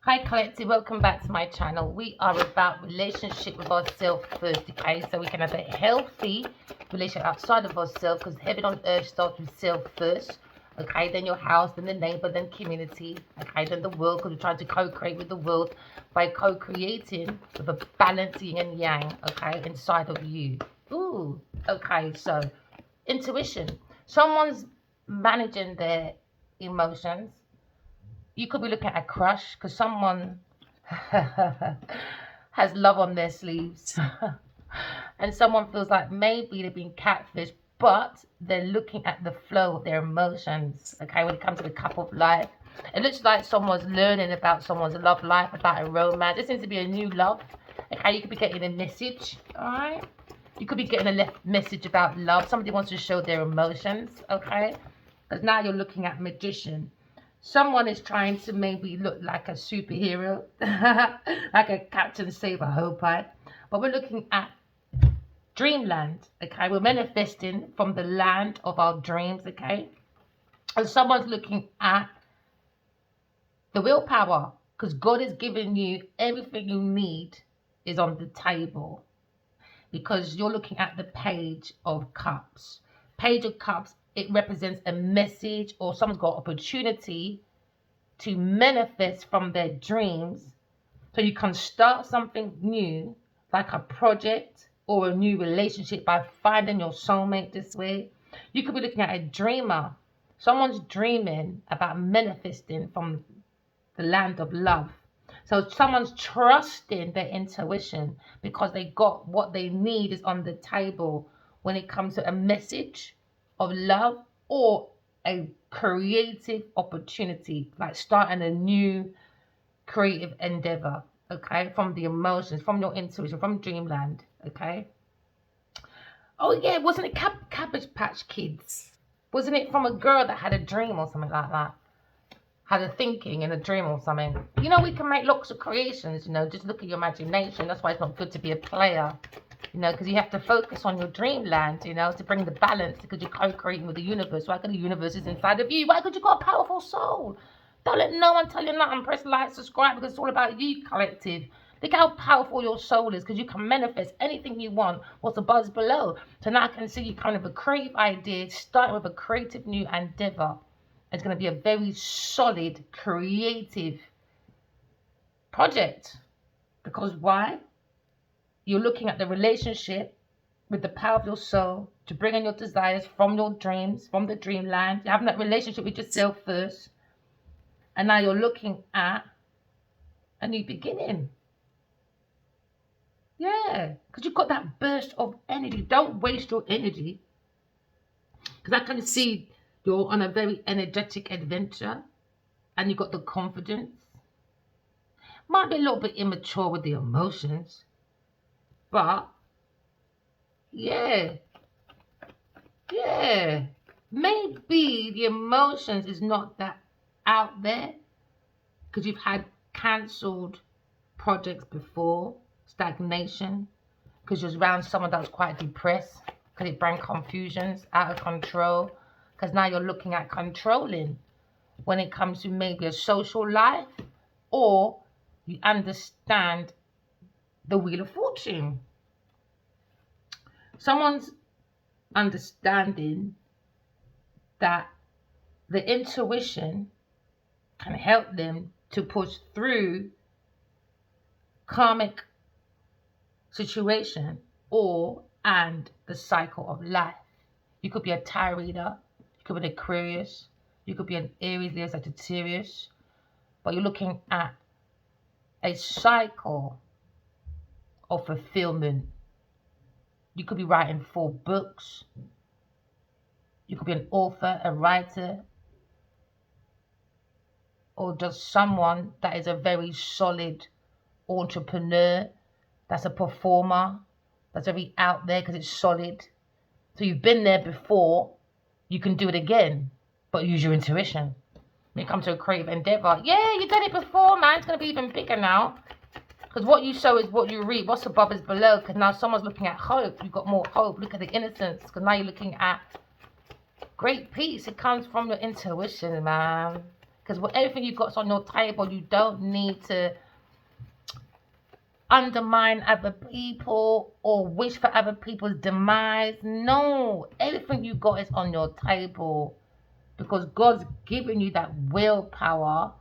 Hi collective, welcome back to my channel. We are about relationship with ourselves first, okay? So we can have a healthy relationship outside of ourselves, because heaven on earth starts with self first, okay? Then your house, then the neighbor, then community, okay? Then the world, because we're trying to co-create with the world by co-creating with a balance yin and yang, okay, inside of you. Ooh, okay, so intuition. Someone's managing their emotions. You could be looking at a crush because someone has love on their sleeves and someone feels like maybe they've been catfished, but they're looking at the flow of their emotions, okay, when it comes to the cup of life. It looks like someone's learning about someone's love life, about a romance. There seems to be a new love, okay? You could be getting a message, all right? You could be getting a message about love. Somebody wants to show their emotions, okay? Because now you're looking at magician. Someone is trying to maybe look like a superhero, like a Captain Save a Hope, right? But we're looking at dreamland, okay? We're manifesting from the land of our dreams, okay? And someone's looking at the willpower, because God has given you everything you need is on the table, because you're looking at the Page of Cups. Page of Cups, it represents a message, or someone's got opportunity to manifest from their dreams, so you can start something new, like a project or a new relationship, by finding your soulmate this way. You could be looking at a dreamer. Someone's dreaming about manifesting from the land of love. So someone's trusting their intuition because they got what they need is on the table when it comes to a message of love or a creative opportunity, like starting a new creative endeavor, okay, from the emotions, from your intuition, from dreamland, okay. Oh yeah, wasn't it Cabbage Patch Kids? Wasn't it from a girl that had a dream or something like that? Had a thinking in a dream or something. You know, we can make lots of creations, you know, just look at your imagination. That's why it's not good to be a player, you know, because you have to focus on your dreamland, you know, to bring the balance, because you're co-creating with the universe. Why? Because the universe is inside of you. Why? Because you've got a powerful soul. Don't let no one tell you nothing. Press like, subscribe, because it's all about you, collective. Look how powerful your soul is, because you can manifest anything you want. What's above is below. So now I can see you kind of a creative idea, starting with a creative new endeavor. It's going to be a very solid, creative project. Because why? You're looking at the relationship with the power of your soul to bring in your desires from your dreams, from the dreamland. You're having that relationship with yourself first. And now you're looking at a new beginning. Yeah, because you've got that burst of energy. Don't waste your energy. Because I can see you're on a very energetic adventure and you've got the confidence. Might be a little bit immature with the emotions, but yeah, maybe the emotions is not that out there because you've had cancelled projects before, stagnation, because you're around someone that was quite depressed, because it brought confusions, out of control, because now you're looking at controlling when it comes to maybe a social life, or you understand the Wheel of Fortune. Someone's understanding that the intuition can help them to push through karmic situation and the cycle of life. You could be a tarot reader, you could be an Aquarius, you could be an Aries, Leo, Sagittarius, but you're looking at a cycle of fulfillment. You could be writing 4 books. You could be an author, a writer, or just someone that is a very solid entrepreneur, that's a performer, that's very out there because it's solid. So you've been there before, you can do it again, but use your intuition. When it comes to a creative endeavor, yeah, you've done it before, man. It's going to be even bigger now. Because what you sow is what you reap. What's above is below. Because now someone's looking at hope. You've got more hope. Look at the innocence. Because now you're looking at great peace. It comes from your intuition, man. Because everything you've got on your table, you don't need to undermine other people or wish for other people's demise. No, everything you got is on your table because God's given you that willpower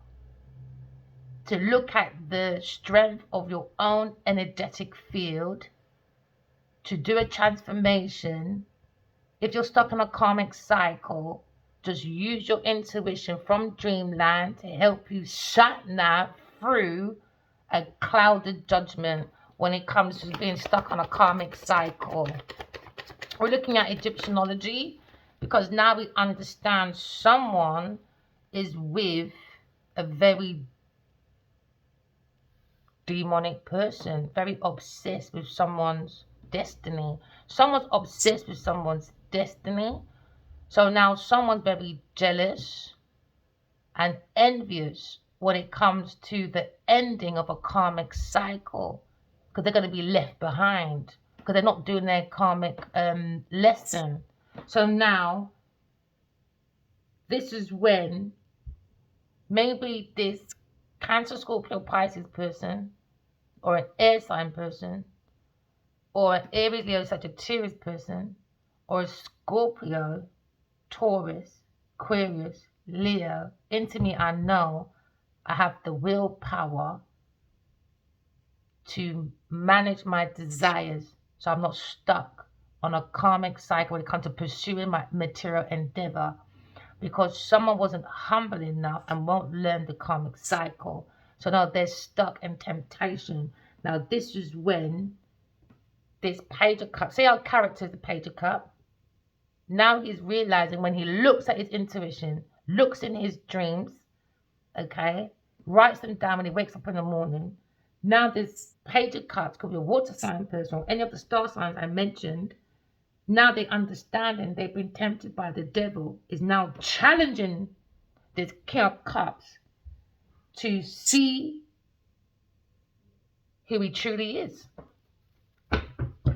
to look at the strength of your own energetic field, to do a transformation. If you're stuck in a karmic cycle, just use your intuition from dreamland to help you sat nav through a clouded judgment when it comes to being stuck on a karmic cycle. We're looking at Egyptianology because now we understand someone is with a very demonic person, very obsessed with someone's destiny. Someone's obsessed with someone's destiny. So now someone's very jealous and envious when it comes to the ending of a karmic cycle because they're going to be left behind because they're not doing their karmic lesson. So now this is when maybe this Cancer, Scorpio, Pisces person or an air sign person or an Aries, Leo, Sagittarius person or a Scorpio, Taurus, Aquarius, Leo. Into me, I know I have the willpower to manage my desires so I'm not stuck on a karmic cycle when it comes to pursuing my material endeavor because someone wasn't humble enough and won't learn the karmic cycle. So now they're stuck in temptation. Now this is when this Page of Cups, see our character is the Page of Cups. Now he's realizing when he looks at his intuition, looks in his dreams, okay, writes them down when he wakes up in the morning. Now this Page of Cups could be a water sign person or any of the star signs I mentioned. Now they understand and they've been tempted by the devil is now challenging this King of Cups to see who he truly is.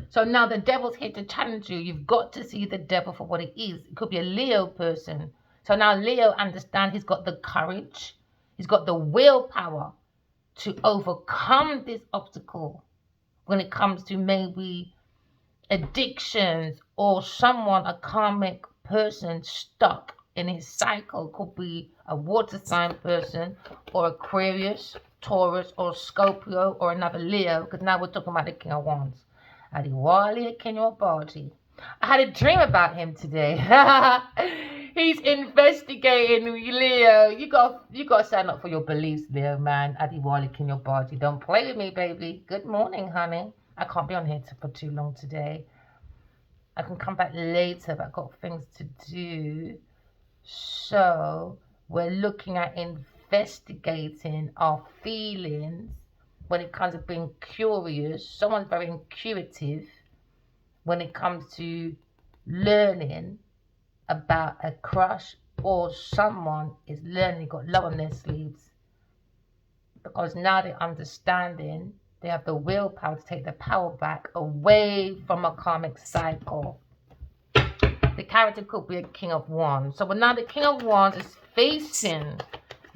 So now the devil's here to challenge you. You've got to see the devil for what it is. It could be a Leo person. So now Leo understands he's got the courage. He's got the willpower to overcome this obstacle when it comes to maybe addictions or someone, a karmic person stuck in his cycle. Could be a water sign person or Aquarius, Taurus or Scorpio or another Leo because now we're talking about the King of Wands. Adiwali King of Body. I had a dream about him today. He's investigating Leo. You got to stand up for your beliefs, Leo, man. Adiwali King of Body. Don't play with me, baby. Good morning, honey. I can't be on here for too long today. I can come back later, but I've got things to do. So we're looking at investigating our feelings when it comes to being curious. Someone's very intuitive when it comes to learning about a crush or someone is learning, got love on their sleeves. Because now they're understanding, they have the willpower to take the power back away from a karmic cycle. The character could be a King of Wands. So now the King of Wands is facing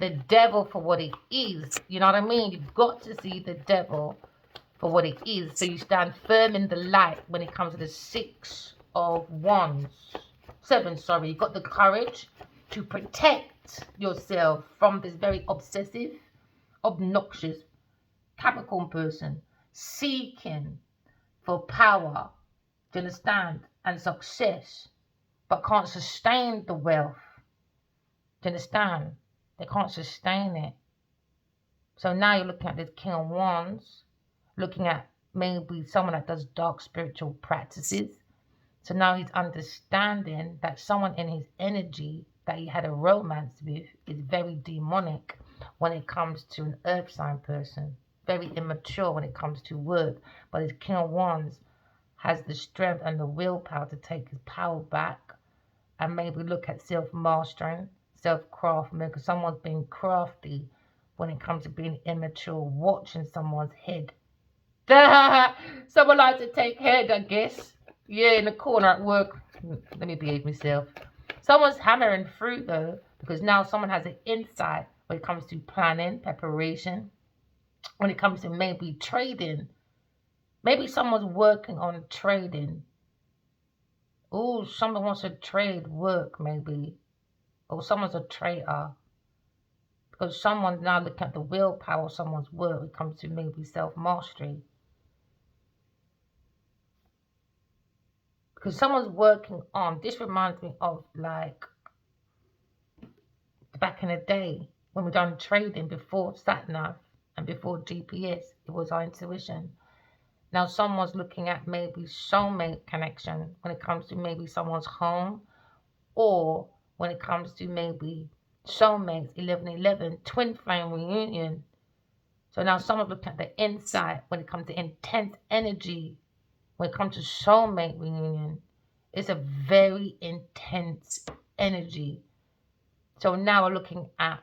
the devil for what it is. You know what I mean? You've got to see the devil for what it is. So you stand firm in the light when it comes to the Seven, sorry. You've got the courage to protect yourself from this very obsessive, obnoxious Capricorn person seeking for power, do you understand, and success, but can't sustain the wealth. Do you understand? They can't sustain it. So now you're looking at this King of Wands, looking at maybe someone that does dark spiritual practices. So now he's understanding that someone in his energy that he had a romance with is very demonic when it comes to an earth sign person. Very immature when it comes to work. But his King of Wands has the strength and the willpower to take his power back and maybe look at self-mastering, self-crafting, because someone's being crafty when it comes to being immature, watching someone's head. Someone likes to take head, I guess. Yeah, in the corner at work. Let me behave myself. Someone's hammering through though, Because now someone has an insight when it comes to planning, preparation, when it comes to maybe trading. Maybe someone's working on trading. Oh, someone wants to trade work maybe. Or someone's a traitor. Because someone's now looking at the willpower of someone's work when it comes to maybe self-mastery. Because someone's working on, this reminds me of like back in the day when we done trading before sat-nav and before GPS, it was our intuition. Now someone's looking at maybe soulmate connection when it comes to maybe someone's home, or when it comes to maybe soulmates, 1111, twin flame reunion. So now someone's looking at the insight when it comes to intense energy, when it comes to soulmate reunion. It's a very intense energy. So now we're looking at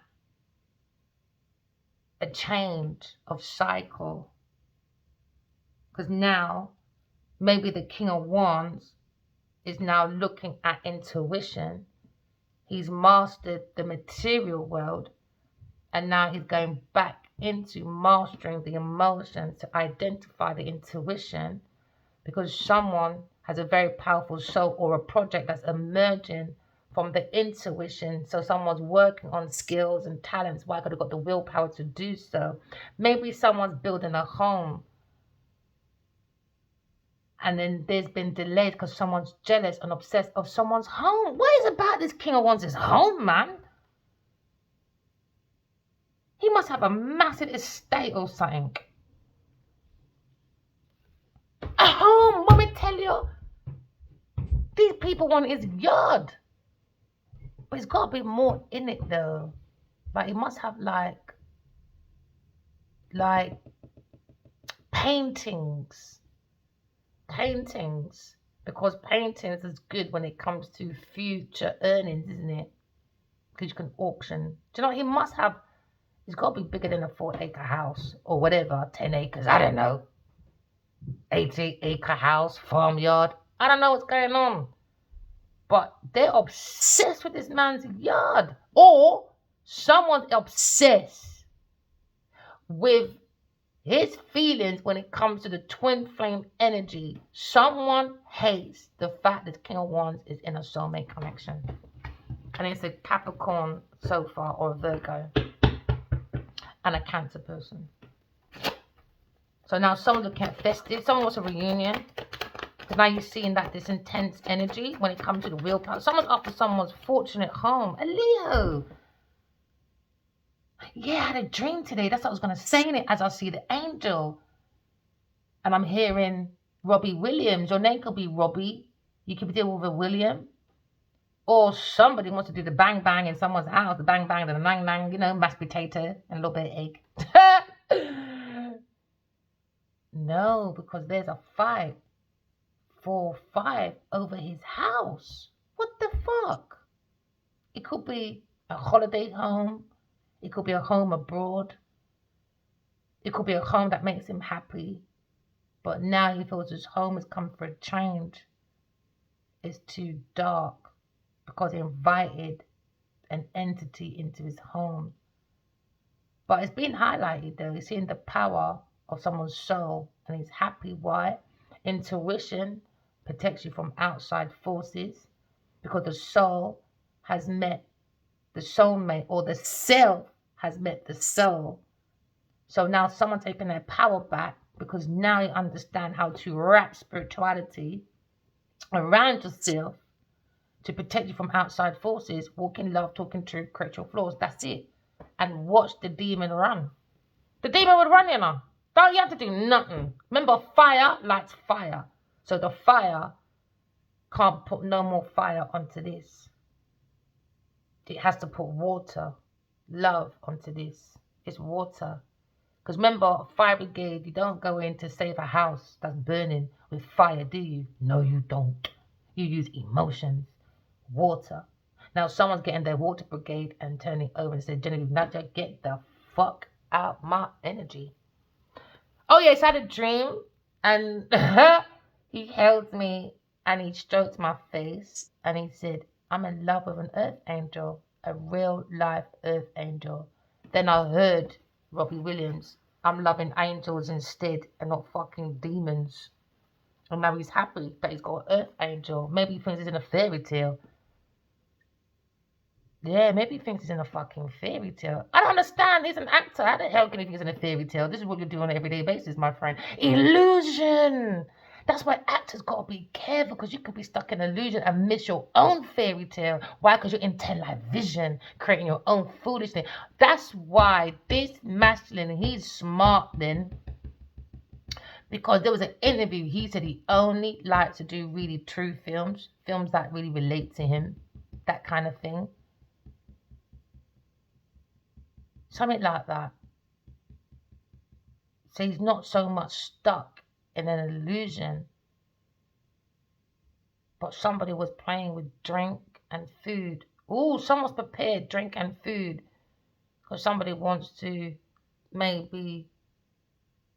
a change of cycle. Because now maybe the King of Wands is now looking at intuition. He's mastered the material world, and now he's going back into mastering the emotions to identify the intuition, because someone has a very powerful soul or a project that's emerging from the intuition. So someone's working on skills and talents. Why? Because they've got the willpower to do so. Maybe someone's building a home, and then there's been delays because someone's jealous and obsessed of someone's home. What is about this King of Wands' home, man? He must have a massive estate or something. A home, let me tell you. These people want his yard. But it's got to be more in it, though. Like, he must have, like paintings. Because paintings is good when it comes to future earnings, isn't it? Because you can auction. Do you know, he must have, he's got to be bigger than a 4-acre house or whatever, 10 acres, I don't know. 80-acre house, farmyard. I don't know what's going on. But they're obsessed with this man's yard. Or someone's obsessed with his feelings when it comes to the twin flame energy. Someone hates the fact that King of Wands is in a soulmate connection. And it's a Capricorn so far, or a Virgo. And a Cancer person. So now someone's looking at festive. Someone wants a reunion. Because now you're seeing that this intense energy when it comes to the willpower. Someone's after someone's fortunate home. A Leo. Yeah, I had a dream today. That's what I was going to say in it as I see the angel. And I'm hearing Robbie Williams. Your name could be Robbie. You could deal with a William. Or somebody wants to do the bang bang in someone's house. The bang bang, the nang nang, you know, mashed potato and a little bit of egg. No, because there's a fight. 4-5 over his house. What the fuck? It could be a holiday home. It could be a home abroad. It could be a home that makes him happy. But now he feels his home has come for a change. It's too dark because he invited an entity into his home. But it's being highlighted though. He's seeing the power of someone's soul and he's happy. Why? Intuition protects you from outside forces because the soul has met the soulmate, or the self has met the soul. So now someone's taking their power back because now you understand how to wrap spirituality around yourself to protect you from outside forces. Walk in love, talking truth, correct your flaws. That's it. And watch the demon run. The demon would run, you know. Don't you have to do nothing. Remember, fire lights fire. So the fire can't put no more fire onto this. It has to put water, love onto this. It's water. Because remember, fire brigade, you don't go in to save a house that's burning with fire, do you? No, you don't. You use emotions, water. Now someone's getting their water brigade and turning over and saying, Genevieve, Nadia, get the fuck out my energy. Oh yes, I had a dream and he held me and he stroked my face and he said, I'm in love with an earth angel. a real life earth angel. Then I heard Robbie Williams, I'm loving angels instead and not fucking demons. And now he's happy that he's got an earth angel. Maybe he thinks he's in a fairy tale. Yeah, maybe he thinks he's in a fucking fairy tale. I don't understand. He's an actor. How the hell can he think he's in a fairy tale? This is what you do on an everyday basis, my friend. Illusion. That's why actors gotta be careful, because you could be stuck in illusion and miss your own fairy tale. Why? Because you're in 10-light vision, creating your own foolishness. That's why this masculine, he's smart then. Because there was an interview, he said he only likes to do really true films that really relate to him, that kind of thing. Something like that. So he's not so much stuck in an illusion. But somebody was playing with drink and food. Oh, someone's prepared drink and food. Because somebody wants to maybe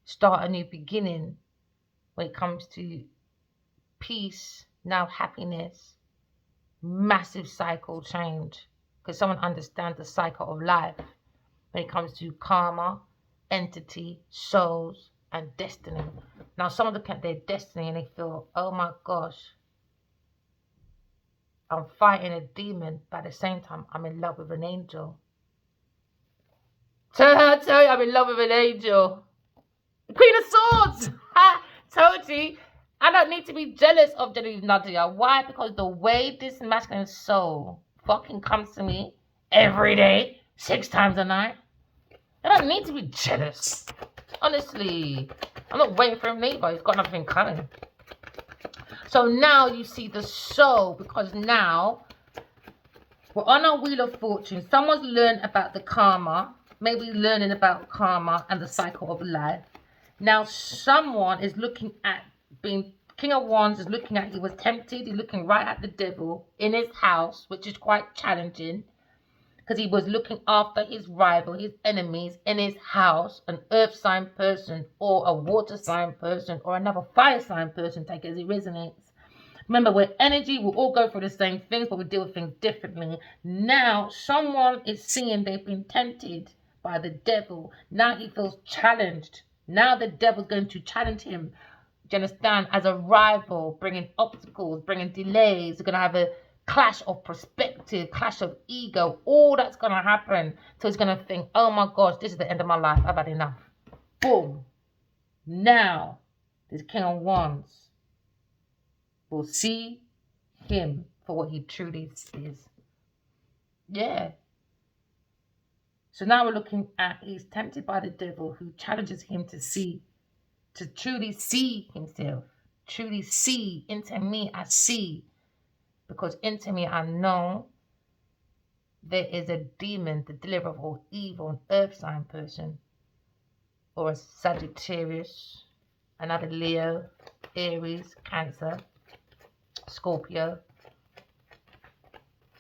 start a new beginning when it comes to peace, now happiness, massive cycle change. Because someone understands the cycle of life when it comes to karma, entity, souls, and destiny. Now, someone look at their destiny and they feel, oh my gosh, I'm fighting a demon, but at the same time, I'm in love with an angel. I tell you, I'm in love with an angel. The Queen of Swords! Ha! Told you. I don't need to be jealous of Genevieve Nadia. Why? Because the way this masculine soul fucking comes to me every day, 6 times a night, I don't need to be jealous. Honestly, I'm not waiting for him either. He's got nothing coming. So now you see the soul, because now we're on our wheel of fortune. Someone's learned about the karma, maybe learning about karma and the cycle of life. Now someone is looking at being King of Wands, is looking at, he was tempted, he's looking right at the devil in his house, which is quite challenging. Because he was looking after his rival, his enemies in his house, an earth sign person or a water sign person or another fire sign person, take it as it resonates. Remember, we're energy, we all go through the same things, but we deal with things differently. Now, someone is seeing they've been tempted by the devil. Now he feels challenged. Now the devil's going to challenge him. Do you understand? As a rival, bringing obstacles, bringing delays. They're going to have a clash of perspective, clash of ego, all that's going to happen. So he's going to think, oh my gosh, this is the end of my life. I've had enough. Boom. Now, this King of Wands will see him for what he truly is. Yeah. So now we're looking at, he's tempted by the devil who challenges him to truly see himself. Truly see. Into me, I see. Because into me, I know there is a demon, the deliverer of all evil, an earth sign person, or a Sagittarius, another Leo, Aries, Cancer, Scorpio.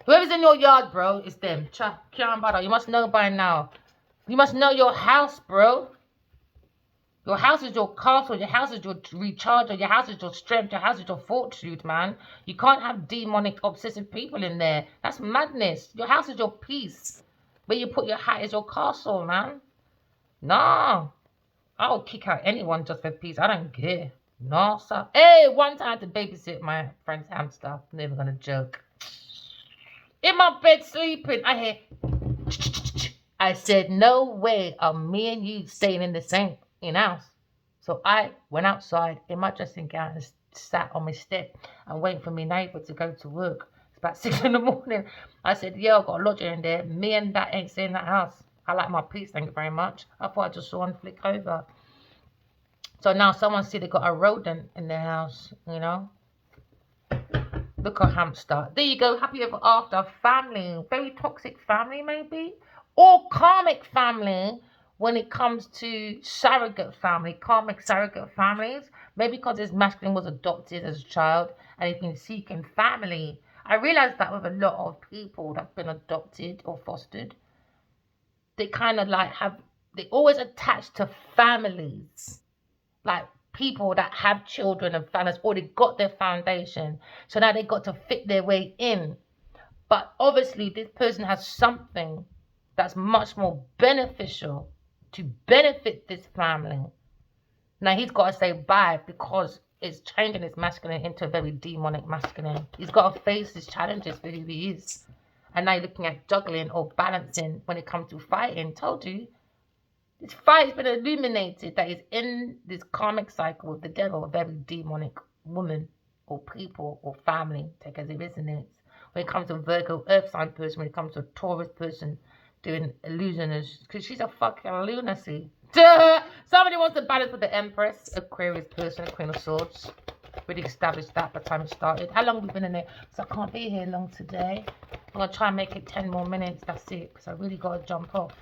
Whoever's in your yard, bro, it's them. You must know by now. You must know your house, bro. Your house is your castle. Your house is your recharger. Your house is your strength. Your house is your fortitude, man. You can't have demonic, obsessive people in there. That's madness. Your house is your peace. Where you put your hat is your castle, man. No. I'll kick out anyone just for peace. I don't care. No, sir. Hey, one time I had to babysit my friend's hamster. I'm never going to joke. In my bed sleeping, I hear... I said, no way are me and you staying in the same house. So I went outside in my dressing gown and sat on my step and waiting for my neighbour to go to work. It's about 6 in the morning. I said, yeah, I've got a lodger in there. Me and that ain't staying in that house. I like my peace, thank you very much. I thought I just saw one flick over. So now someone see they got a rodent in their house, you know. Look at hamster. There you go. Happy ever after. Family. Very toxic family, maybe. Or karmic family when it comes to surrogate family. Karmic surrogate families. Maybe because his masculine was adopted as a child and he's been seeking family. I realized that with a lot of people that have been adopted or fostered. They kind of like they always attach to families. Like people that have children and families already got their foundation. So now they got to fit their way in. But obviously, this person has something that's much more beneficial to benefit this family. Now, he's got to say bye because it's changing his masculine into a very demonic masculine. He's got to face his challenges for who he is. And now you're looking at juggling or balancing when it comes to fighting. Told you, this fight has been illuminated that he's in this karmic cycle with the devil, a very demonic woman or people or family, take as it resonates. When it comes to Virgo earth sign person, when it comes to a Taurus person doing illusioners, because she's a fucking lunacy. Duh! Somebody wants to balance with the Empress, Aquarius person, Queen of Swords. Really established that by the time it started. How long have we been in there? Because I can't be here long today. I'm going to try and make it 10 more minutes. That's it. Because I really got to jump off.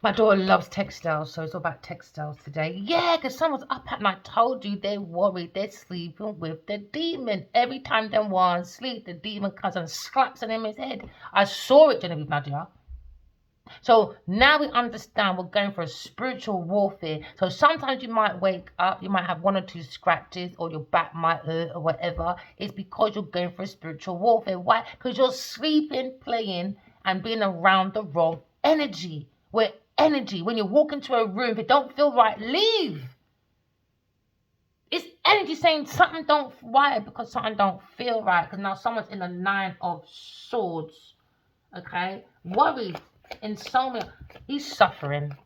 My daughter loves textiles, so it's all about textiles today. Yeah, because someone's up at night. Told you they're worried. They're sleeping with the demon. Every time them ones sleep, the demon comes and slaps him in his head. I saw it, Genevieve Nadia. So now we understand we're going for a spiritual warfare. So sometimes you might wake up, you might have 1 or 2 scratches, or your back might hurt or whatever. It's because you're going for a spiritual warfare. Why? Because you're sleeping, playing, and being around the wrong energy. Where energy, when you walk into a room, if it don't feel right, leave. It's energy saying something don't right because something don't feel right. Because now someone's in the 9 of Swords. Okay? Worried. Insomnia. He's suffering.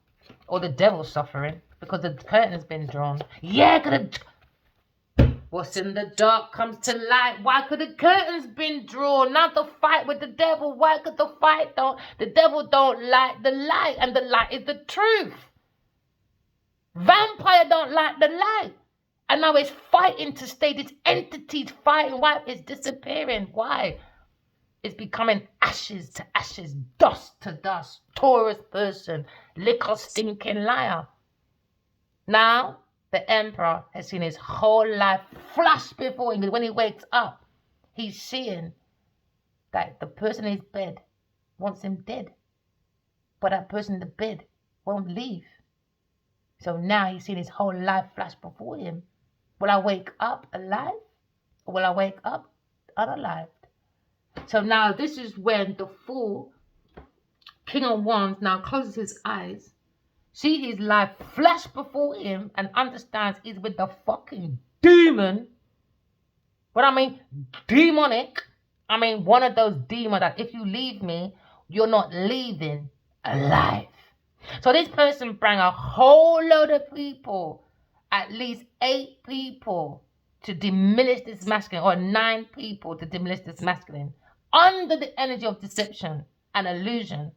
Or the devil's suffering. Because the curtain has been drawn. Yeah, what's in the dark comes to light. Why could the curtains been drawn? Not the fight with the devil. Why could the devil don't like the light, and the light is the truth. Vampire don't like the light. And now it's fighting to stay. This entity's fighting. Why? It's disappearing. Why? It's becoming ashes to ashes, dust to dust. Taurus person, liquor stinking liar. Now, the Emperor has seen his whole life flash before him. When he wakes up, he's seeing that the person in his bed wants him dead. But that person in the bed won't leave. So now he's seen his whole life flash before him. Will I wake up alive? Or will I wake up unalive? So now this is when the Fool, King of Wands, now closes his eyes, see his life flash before him, and understands he's with the fucking demon. What I mean, demonic. I mean, one of those demons that if you leave me, you're not leaving alive. So this person brought a whole load of people, at least 8 people, to diminish this masculine, or 9 people to diminish this masculine, under the energy of deception and illusion.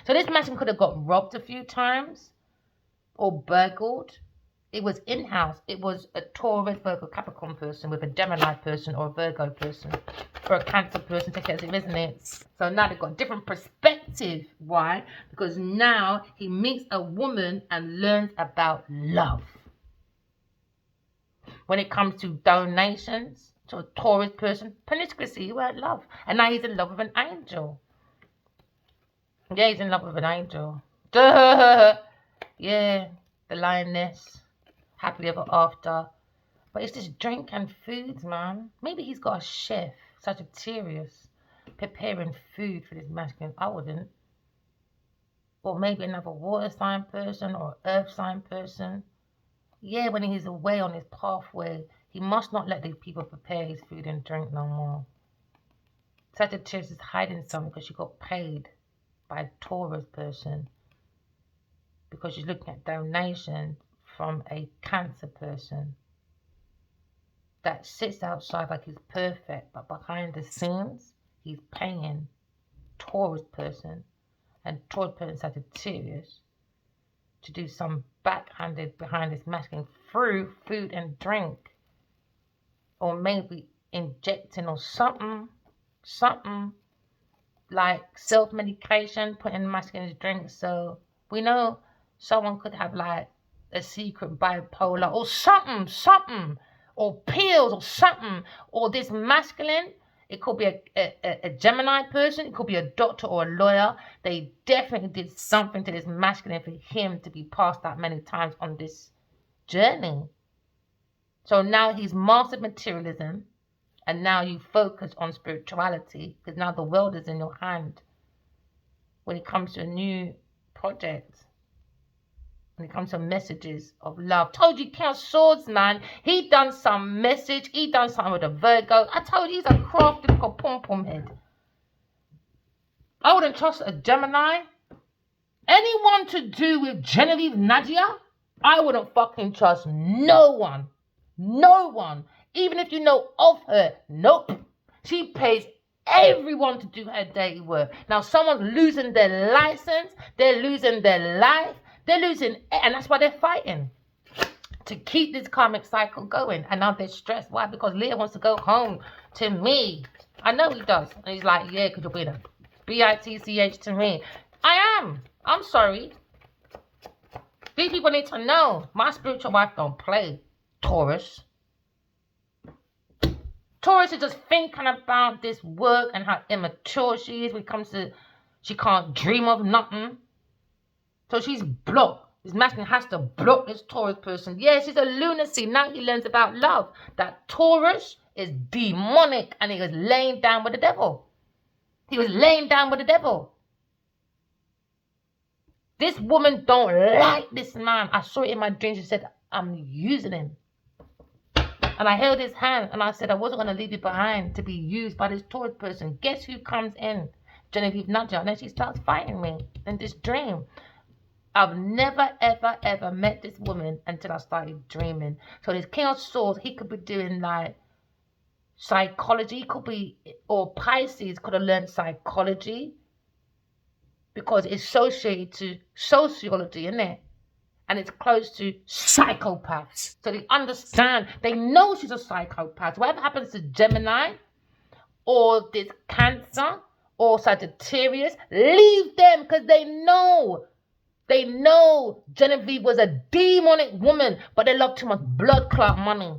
So this masculine could have got robbed a few times, or burgled. It was in-house. It was a Taurus, Virgo, Capricorn person with a Gemini person, or a Virgo person, or a Cancer person, take it as it resonates. So now they've got a different perspective. Why? Because now he meets a woman and learns about love. When it comes to donations, to a Taurus person, promiscuity, he won't love. And now he's in love with an angel. Yeah, he's in love with an angel. Duh! Yeah, the lioness, happily ever after. But it's just drink and foods, man. Maybe he's got a chef, Sagittarius, preparing food for this masculine. I wouldn't. Or maybe another water sign person or earth sign person. Yeah, when he's away on his pathway, he must not let these people prepare his food and drink no more. Sagittarius is hiding something because she got paid by a Taurus person, because she's looking at donation from a Cancer person that sits outside like he's perfect, but behind the scenes, he's paying Taurus person, and Taurus person Sagittarius, to do some backhanded behind this masculine through food and drink, or maybe injecting or something like self-medication, putting masculine drink. So we know someone could have like a secret bipolar or something, or pills or something, or this masculine. It could be a Gemini person. It could be a doctor or a lawyer. They definitely did something to this masculine for him to be passed that many times on this journey. So now he's mastered materialism And now you focus on spirituality because now the world is in your hand. When it comes to a new project, when it comes to messages of love. Told you, King of Swords, man. He done some message. He done something with a Virgo. I told you, he's a crafty pom-pom head. I wouldn't trust a Gemini. Anyone to do with Genevieve Nadia, I wouldn't fucking trust no one. No one. Even if you know of her. Nope. She pays everyone to do her dirty work. Now someone's losing their license. They're losing their life. They're losing, and that's why they're fighting. To keep this karmic cycle going. And now they're stressed. Why? Because Leo wants to go home to me. I know he does. And he's like, yeah, because you're being a bitch to me. I am. I'm sorry. These people need to know. My spiritual wife don't play. Taurus. Taurus is just thinking about this work and how immature she is when it comes to she can't dream of nothing. So she's blocked. This masculine has to block this Taurus person. Yeah, she's a lunacy. Now he learns about love. That Taurus is demonic and he was laying down with the devil. He was laying down with the devil. This woman don't like this man. I saw it in my dreams. She said, I'm using him. And I held his hand and I said, I wasn't going to leave you behind to be used by this Taurus person. Guess who comes in? Genevieve Nadia. And then she starts fighting me in this dream. I've never, ever, ever met this woman until I started dreaming. So this King of Swords, he could be doing like psychology. He could be, or Pisces could have learned psychology. Because it's associated to sociology, isn't it? And it's close to psychopaths. So they understand. They know she's a psychopath. Whatever happens to Gemini or this Cancer or Sagittarius, leave them because they know. They know Genevieve was a demonic woman, but they love too much blood clot money.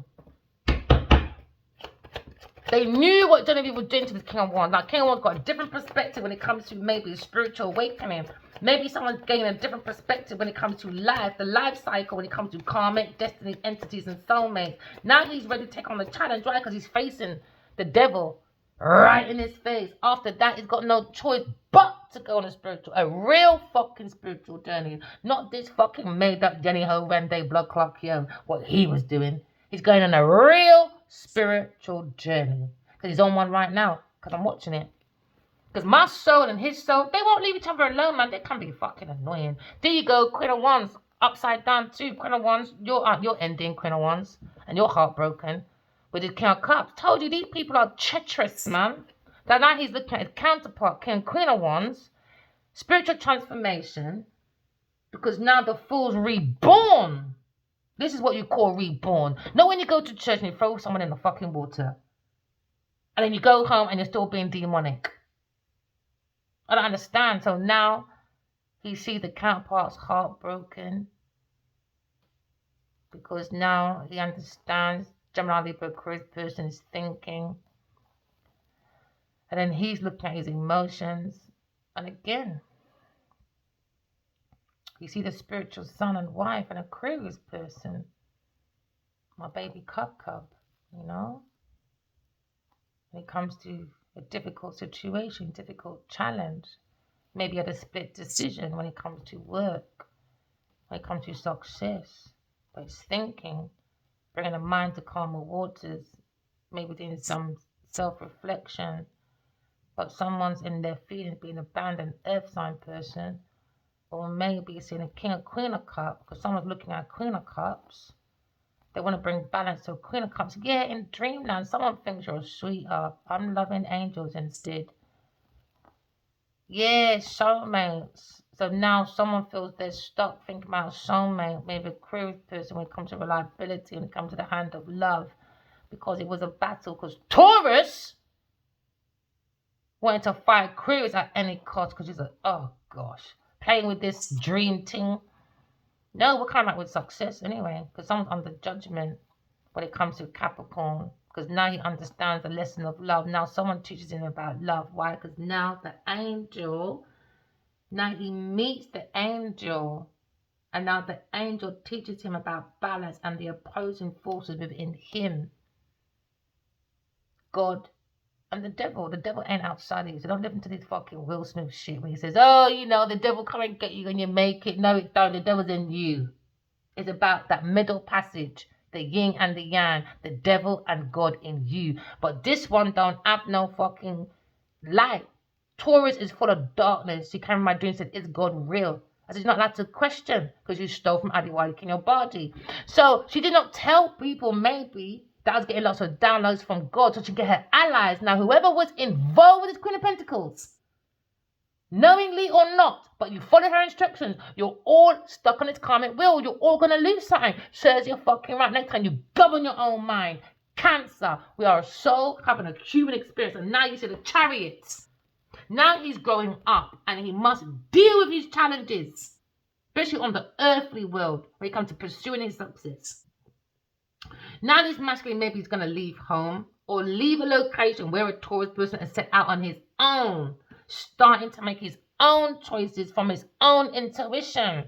They knew what Genevieve was doing to this King of Wands. Now, King of Wands got a different perspective when it comes to maybe spiritual awakening. Maybe someone's gaining a different perspective when it comes to life, the life cycle, when it comes to karmic, destiny, entities, and soulmates. Now he's ready to take on the challenge, right? Because he's facing the devil right in his face. After that, he's got no choice but to go on a real fucking spiritual journey. Not this fucking made up Jenny Ho Rende blood clock here, what he was doing. He's going on a real spiritual journey. Because he's on one right now. Because I'm watching it. Because my soul and his soul, they won't leave each other alone, man. They can be fucking annoying. There you go, Queen of Wands. Upside down too. Queen of Wands, you're ending, Queen of Wands. And you're heartbroken. With his King of Cups. Told you, these people are treacherous, man. That now he's looking at his counterpart, Queen of Wands. Spiritual transformation. Because now the fool's reborn. This is what you call reborn. Not when you go to church and you throw someone in the fucking water. And then you go home and you're still being demonic. I don't understand. So now he sees the counterpart's heartbroken. Because now he understands Gemini, Libra, Aquarius person is thinking. And then he's looking at his emotions. And again, you see the spiritual son and wife and Aquarius person. My baby cub, you know. When it comes to a difficult situation, difficult challenge. Maybe at a split decision when it comes to work. When it comes to success. But it's thinking. Bringing the mind to calmer waters. Maybe doing some self-reflection. But someone's in their feelings being abandoned earth sign person. Or maybe seeing a King or Queen of Cups, because someone's looking at Queen of Cups. They want to bring balance to Queen of Cups. Yeah, in dreamland, someone thinks you're a sweetheart. I'm loving angels instead. Yeah, soulmates. So now someone feels they're stuck thinking about soulmate. Maybe a Aquarius person when it comes to reliability, when it comes to the hand of love. Because it was a battle. Because Taurus wanted to fight Aquarius at any cost. Because he's like, oh gosh. Playing with this dream thing. No, we're kind of like with success anyway. Because someone's under judgment when it comes to Capricorn. Because now he understands the lesson of love. Now someone teaches him about love. Why? Because now the angel, now he meets the angel. And now the angel teaches him about balance and the opposing forces within him. God, and the devil. The devil ain't outside of you. So don't listen to this fucking Will Smith shit where he says, oh, you know, the devil come and get you and you make it. No, it don't. The devil's in you. It's about that middle passage, the yin and the yang, the devil and God in you. But this one don't have no fucking light. Taurus is full of darkness. She came in my dream and said, is God real? I said, it's not allowed to question because you stole from Adiwalik in your body. So she did not tell people maybe that I was getting lots of downloads from God so she can get her allies. Now, whoever was involved with this Queen of Pentacles, knowingly or not, but you follow her instructions, you're all stuck on its karmic wheel. You're all going to lose something. Says you're fucking right. Next time you govern your own mind. Cancer, we are a soul having a human experience. And now you see the chariots. Now he's growing up and he must deal with his challenges, especially on the earthly world when it comes to pursuing his success. Now this masculine maybe he's going to leave home or leave a location where a Taurus person is set out on his own, starting to make his own choices from his own intuition.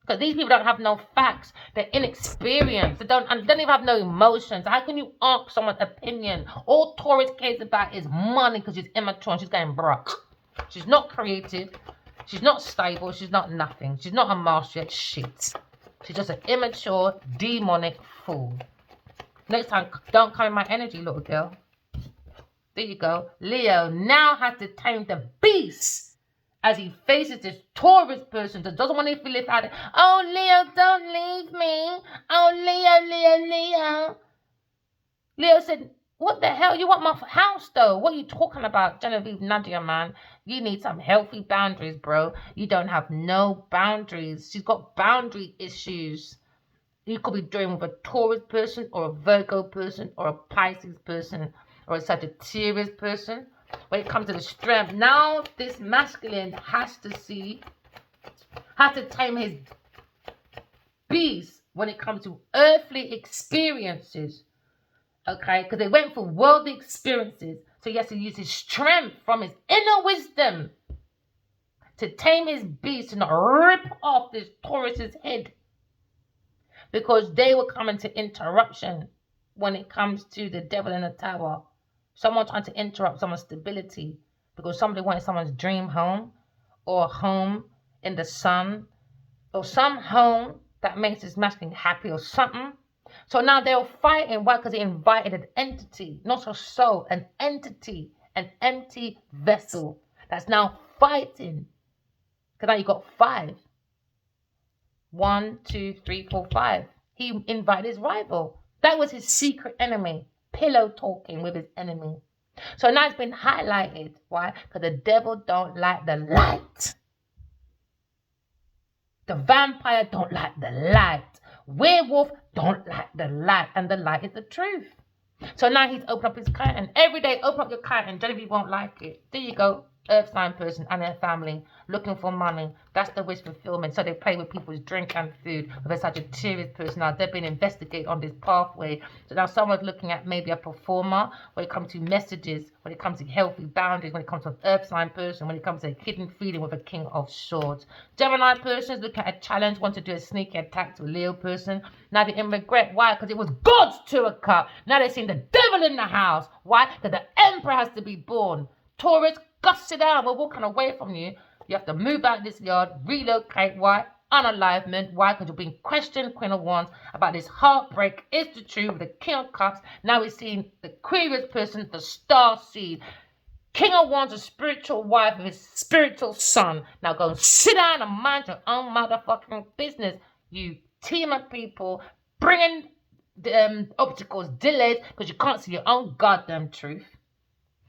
Because these people don't have no facts. They're inexperienced. They don't even have no emotions. How can you ask someone's opinion? All Taurus cares about is money because she's immature and she's getting broke. She's not creative. She's not stable. She's not nothing. She's not a master yet. Shit. She's just an immature, demonic fool. Next time, don't come in my energy, little girl. There you go. Leo now has to tame the beast as he faces this Taurus person that doesn't want to live out. Oh, Leo, don't leave me. Oh, Leo. Leo said, what the hell? You want my house, though? What are you talking about, Genevieve Nadia, man? You need some healthy boundaries, bro. You don't have no boundaries. She's got boundary issues. You could be dealing with a Taurus person or a Virgo person or a Pisces person or a Sagittarius person. When it comes to the strength, now this masculine has to tame his beast when it comes to earthly experiences. Okay, because they went for worldly experiences. So he has to use his strength from his inner wisdom to tame his beast and not rip off this Taurus's head. Because they will come into interruption when it comes to the devil in the tower. Someone trying to interrupt someone's stability because somebody wanted someone's dream home or a home in the sun or some home that makes this masculine happy or something. So now they're fighting. Why? Because they invited an entity, not a soul, an entity, an empty vessel that's now fighting. Because now you got 5. 1, 2, 3, 4, 5. He invited his rival. That was his secret enemy. Pillow talking with his enemy. So now it's been highlighted. Why? Because the devil don't like the light. The vampire don't like the light. Werewolf don't like the light. And the light is the truth. So now he's opened up his curtain. Every day, open up your curtain. Genevieve won't like it. There you go. Earth sign person and their family looking for money. That's the wish fulfillment. So they play with people's drink and food. With a Sagittarius person now, they've been investigated on this pathway. So now someone's looking at maybe a performer when it comes to messages, when it comes to healthy boundaries, when it comes to an earth sign person, when it comes to a hidden feeling with a king of swords. Gemini person is looking at a challenge, want to do a sneaky attack to a Leo person. Now they're in regret. Why? Because it was God's 2 of cups. Now they're seeing the devil in the house. Why? Because the emperor has to be born. Taurus, Gus, sit down. We're walking away from you. You have to move out this yard, relocate. Why? Unalivement. Why? Because you're being questioned, Queen of Wands, about this heartbreak. Is the truth with the King of Cups. Now we're seeing the Aquarius person, the star seed. King of Wands, a spiritual wife of his spiritual son. Now go and sit down and mind your own motherfucking business. You team of people bringing obstacles, delays, because you can't see your own goddamn truth.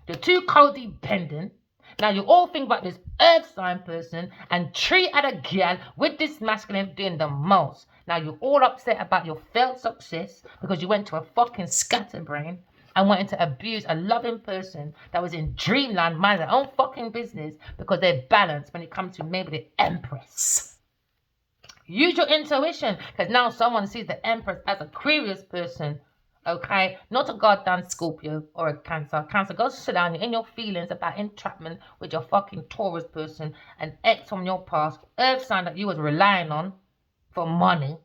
You're too codependent. Now you all think about this earth sign person and treat at a girl with this masculine doing the most. Now you're all upset about your failed success because you went to a fucking scatterbrain and wanted to abuse a loving person that was in dreamland, mind their own fucking business because they're balanced when it comes to maybe the Empress. Use your intuition because now someone sees the Empress as an Aquarius person. Okay, not a goddamn Scorpio or a Cancer. Cancer, go sit down. You're in your feelings about entrapment with your fucking Taurus person, an ex from your past, earth sign that you was relying on for money.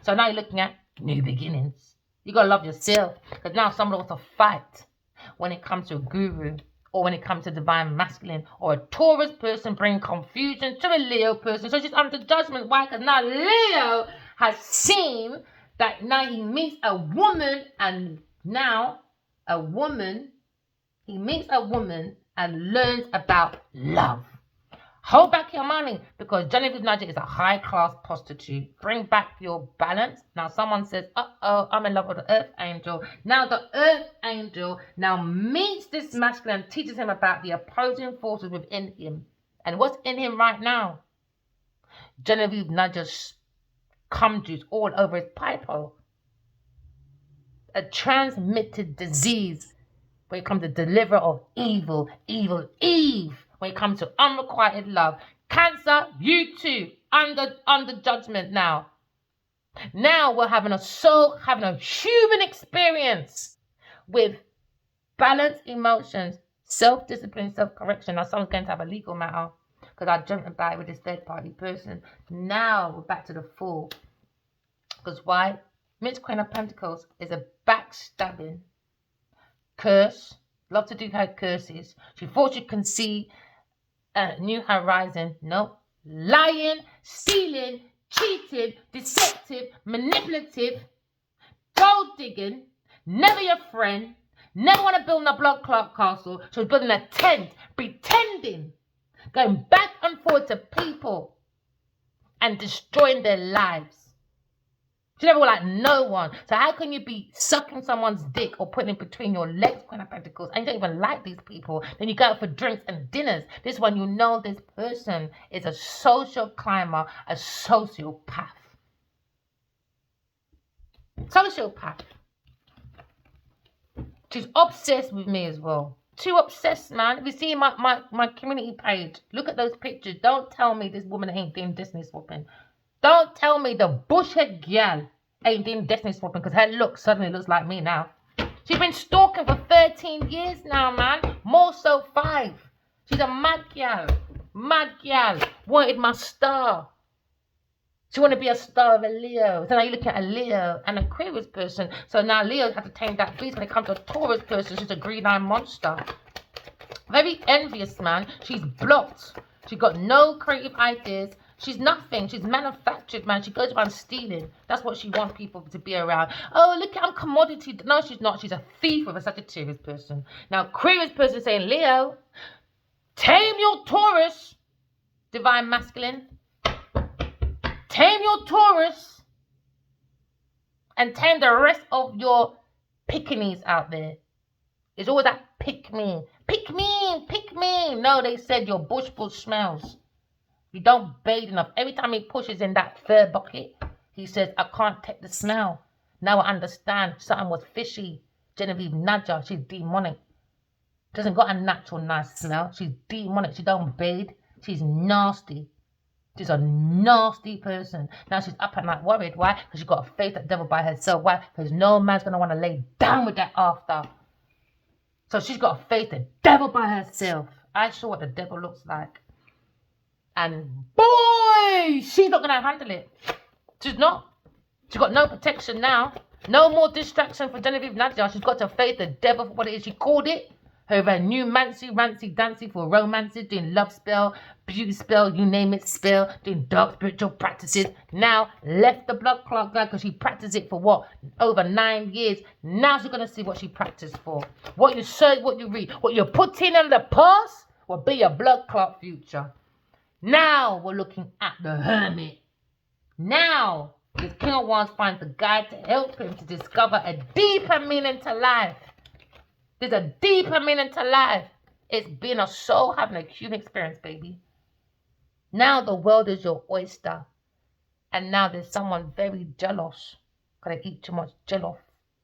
So now you're looking at new beginnings. You gotta love yourself because now someone wants to fight. when it comes to a guru, or when it comes to divine masculine, or a Taurus person bring confusion to a Leo person. So she's under judgment. Why? Because now Leo has seen that now he meets a woman, and now he meets a woman and learns about love. Hold back your money, because Genevieve Nugget is a high-class prostitute. Bring back your balance. Now someone says, uh-oh, I'm in love with the Earth Angel. Now the Earth Angel now meets this masculine and teaches him about the opposing forces within him. And what's in him right now? Genevieve Nugget's cum juice all over his pipe hole. A transmitted disease when it comes to deliverer of evil Eve. When it comes to unrequited love. Cancer, you too, under judgment now. Now we're having a human experience with balanced emotions, self-discipline, self-correction. Now someone's going to have a legal matter because I dreamt about it with this third-party person. Now we're back to the Fool. Because why? Miss Queen of Pentacles is a backstabbing curse. Love to do her curses. She thought she can see a new horizon. No. Lying, stealing, cheating, deceptive, manipulative, gold digging, never your friend, never want to build a blood clock castle. She was building a tent, pretending, going back and forth to people and destroying their lives. She never was like no one. So how can you be sucking someone's dick or putting it between your legs, Queen of Pentacles, and you don't even like these people? Then you go out for drinks and dinners. This one, you know this person is a social climber, a sociopath. Sociopath. She's obsessed with me as well. Too obsessed, man. If you see my community page, look at those pictures. Don't tell me this woman ain't doing Disney swapping. Don't tell me the bushhead gal ain't doing Destiny swapping, because her look suddenly looks like me now. She's been stalking for 13 years now, man. More so 5. She's a mad gal. Mad gal. Wanted my star. She wanted to be a star of a Leo. So now you're looking at a Leo and an Aquarius person. So now Leo's have to tame that beast. When it comes to a Taurus person, she's a green-eyed monster. Very envious, man. She's blocked. She got no creative ideas. She's nothing. She's manufactured, man. She goes around stealing. That's what she wants people to be around. Oh, look, I'm commodity. No, she's not. She's a thief with a Sagittarius person. Now, Aquarius person saying, Leo, tame your Taurus, divine masculine. Tame your Taurus and tame the rest of your pickaninnies out there. It's always that pick me. Pick me, pick me. No, they said your bush smells. You don't bathe enough. Every time he pushes in that fur bucket, he says, I can't take the smell. Now I understand something was fishy. Genevieve Nugget, she's demonic. Doesn't got a natural nice smell. She's demonic. She don't bathe. She's nasty. She's a nasty person. Now she's up at night worried. Why? Because she got to face that devil by herself. Why? Because no man's going to want to lay down with that after. So she's got to face the devil by herself. I saw what the devil looks like. And boy, she's not going to handle it. She's not. She's got no protection now. No more distraction for Genevieve Nugget. She's got to face the devil for what it is. She called it. Her new rancy dancy for romances, doing love spell, beauty spell, you name it, spell, doing dark spiritual practices. Now left the blood clot girl because she practiced it for what? Over 9 years. Now she's going to see what she practiced for. What you search, what you read, what you put in the past will be your blood clot future. Now we're looking at the Hermit. Now this King of Wands finds the guide to help him to discover a deeper meaning to life. There's a deeper meaning to life. It's being a soul having a human experience, baby. Now the world is your oyster. And now there's someone very jealous because they eat too much jollof.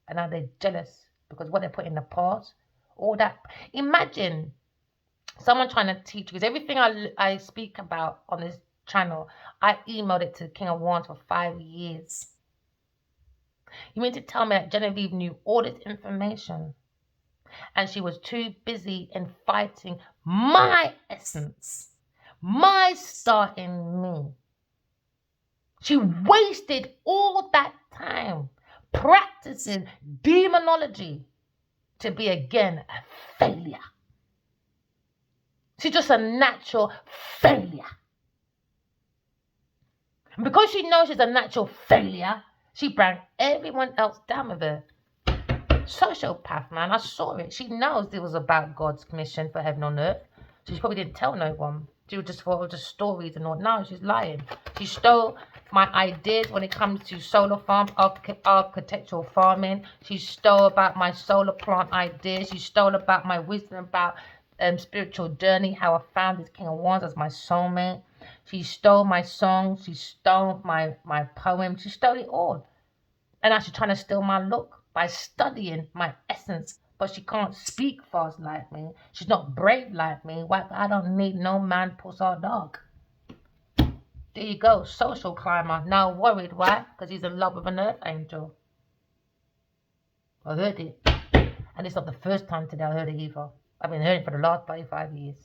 And now they're jealous because what they put in the past, all that. Imagine someone trying to teach you, because everything I speak about on this channel, I emailed it to the King of Wands for 5 years. You mean to tell me that Genevieve knew all this information and she was too busy in fighting my essence, my star in me? She wasted all that time practicing demonology to be again a failure. She's just a natural failure. And because she knows she's a natural failure, she brought everyone else down with her. Sociopath, man. I saw it. She knows it was about God's mission for heaven on earth. So she probably didn't tell no one. She was just for just stories and all. No, she's lying. She stole my ideas when it comes to solar farms, architectural farming. She stole about my solar plant ideas. She stole about my wisdom about spiritual journey, how I found this King of Wands as my soulmate. She stole my songs. She stole my poem. She stole it all. And now she's trying to steal my look by studying my essence. But she can't speak fast like me. She's not brave like me. Why? I don't need no man, puss or dog. There you go. Social climber. Now worried. Why? Because he's in love with an earth angel. I heard it. And it's not the first time today I heard it either. I've been hearing it for the last 35 years.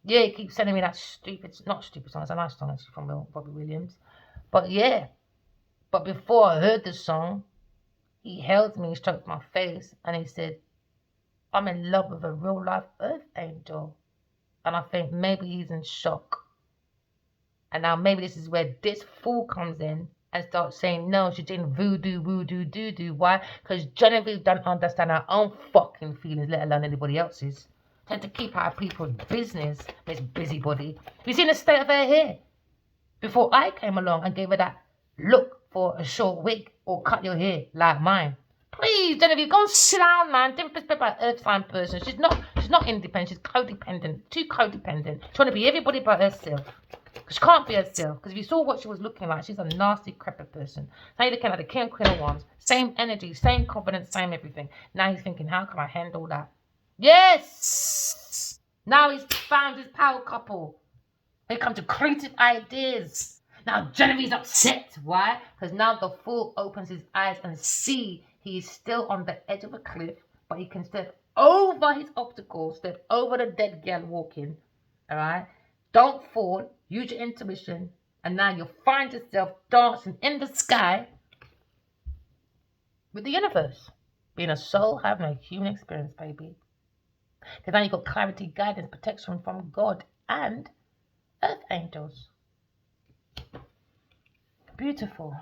Yeah, he keeps sending me that stupid, not stupid song. It's a nice song actually from Robbie Williams. But yeah. But before I heard the song, he held me, stroked my face, and he said, I'm in love with a real life earth angel. And I think maybe he's in shock. And now maybe this is where this fool comes in and starts saying, no, she's doing voodoo, doo-doo. Why? Because Genevieve doesn't understand her own fucking feelings, let alone anybody else's. Tend to keep out of people's business, this busybody. Have you seen the state of her hair? Before I came along and gave her that look for a short wig or cut your hair like mine. Please, Genevieve, go and sit down, man. Different perspective by earth sign person. She's not independent. She's codependent. Too codependent. Trying to be everybody but herself. She can't be herself. Because if you saw what she was looking like, she's a nasty, crepid person. Now you're looking at the King and Queen of Wands. Same energy, same confidence, same everything. Now he's thinking, how can I handle that? Yes! Now he's found his power couple. They come to creative ideas. Now Genevieve's upset. Why? Because now the fool opens his eyes and see he's still on the edge of a cliff, but he can step over his obstacles, step over the dead girl walking. Alright? Don't fall. Use your intuition. And now you'll find yourself dancing in the sky with the universe. Being a soul, having a human experience, baby. Because now you've got clarity, guidance, protection from God and earth angels. Beautiful.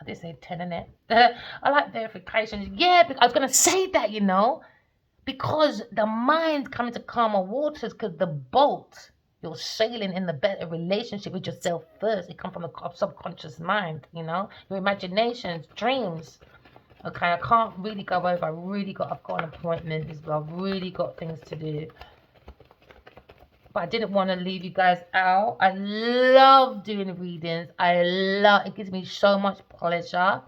I did say 10 in it. I like verifications. Yeah, I was going to say that, you know. Because the mind's coming to calmer waters. Because the boat, you're sailing in the better relationship with yourself first. It comes from the subconscious mind, you know. Your imaginations, dreams. Okay, I can't really go over. I've got an appointment as well. I've really got things to do. But I didn't want to leave you guys out. I love doing readings. It gives me so much pleasure.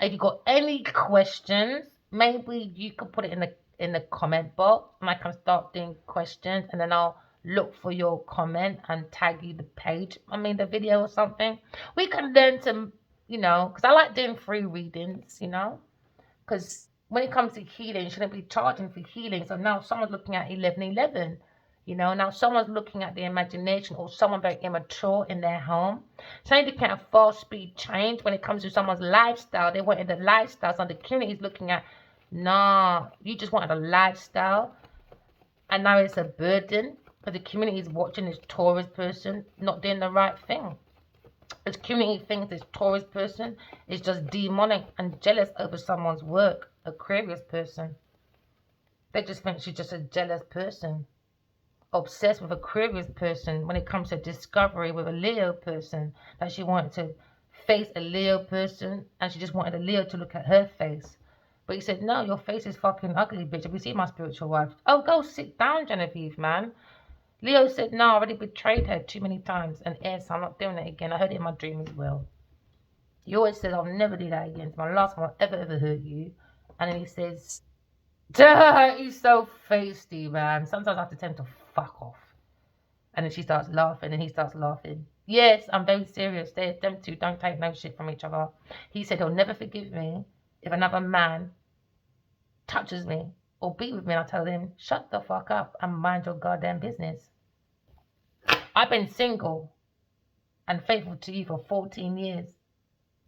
If you got any questions, maybe you could put it in the comment box, and I can start doing questions, and then I'll look for your comment and tag you the page. The video or something. We can learn to, you know, because I like doing free readings, you know, because when it comes to healing, you shouldn't be charging for healing. So now someone's looking at 1111. You know, now someone's looking at the imagination, or someone very immature in their home. So you're looking at fast speed change when it comes to someone's lifestyle. They wanted the lifestyle. So the community is looking at, nah, you just wanted a lifestyle. And now it's a burden. Because the community is watching this Taurus person not doing the right thing. This community thinks this Taurus person is just demonic and jealous over someone's work. Aquarius person. They just think she's just a jealous person. Obsessed with Aquarius person when it comes to discovery with a Leo person, that she wanted to face a Leo person and she just wanted a Leo to look at her face. But he said, no, your face is fucking ugly, bitch. Have you seen my spiritual wife? Oh, go sit down, Genevieve, man. Leo said, no, I already betrayed her too many times, and so I'm not doing it again. I heard it in my dream as well. He always says, I'll never do that again. It's my last time I'll ever hurt you. And then he says, duh, he's so feisty, man. Sometimes I have to tell him to fuck off. And then she starts laughing and he starts laughing. Yes, I'm very serious. Them two don't take no shit from each other. He said he'll never forgive me if another man touches me or be with me. And I tell him, shut the fuck up and mind your goddamn business. I've been single and faithful to you for 14 years.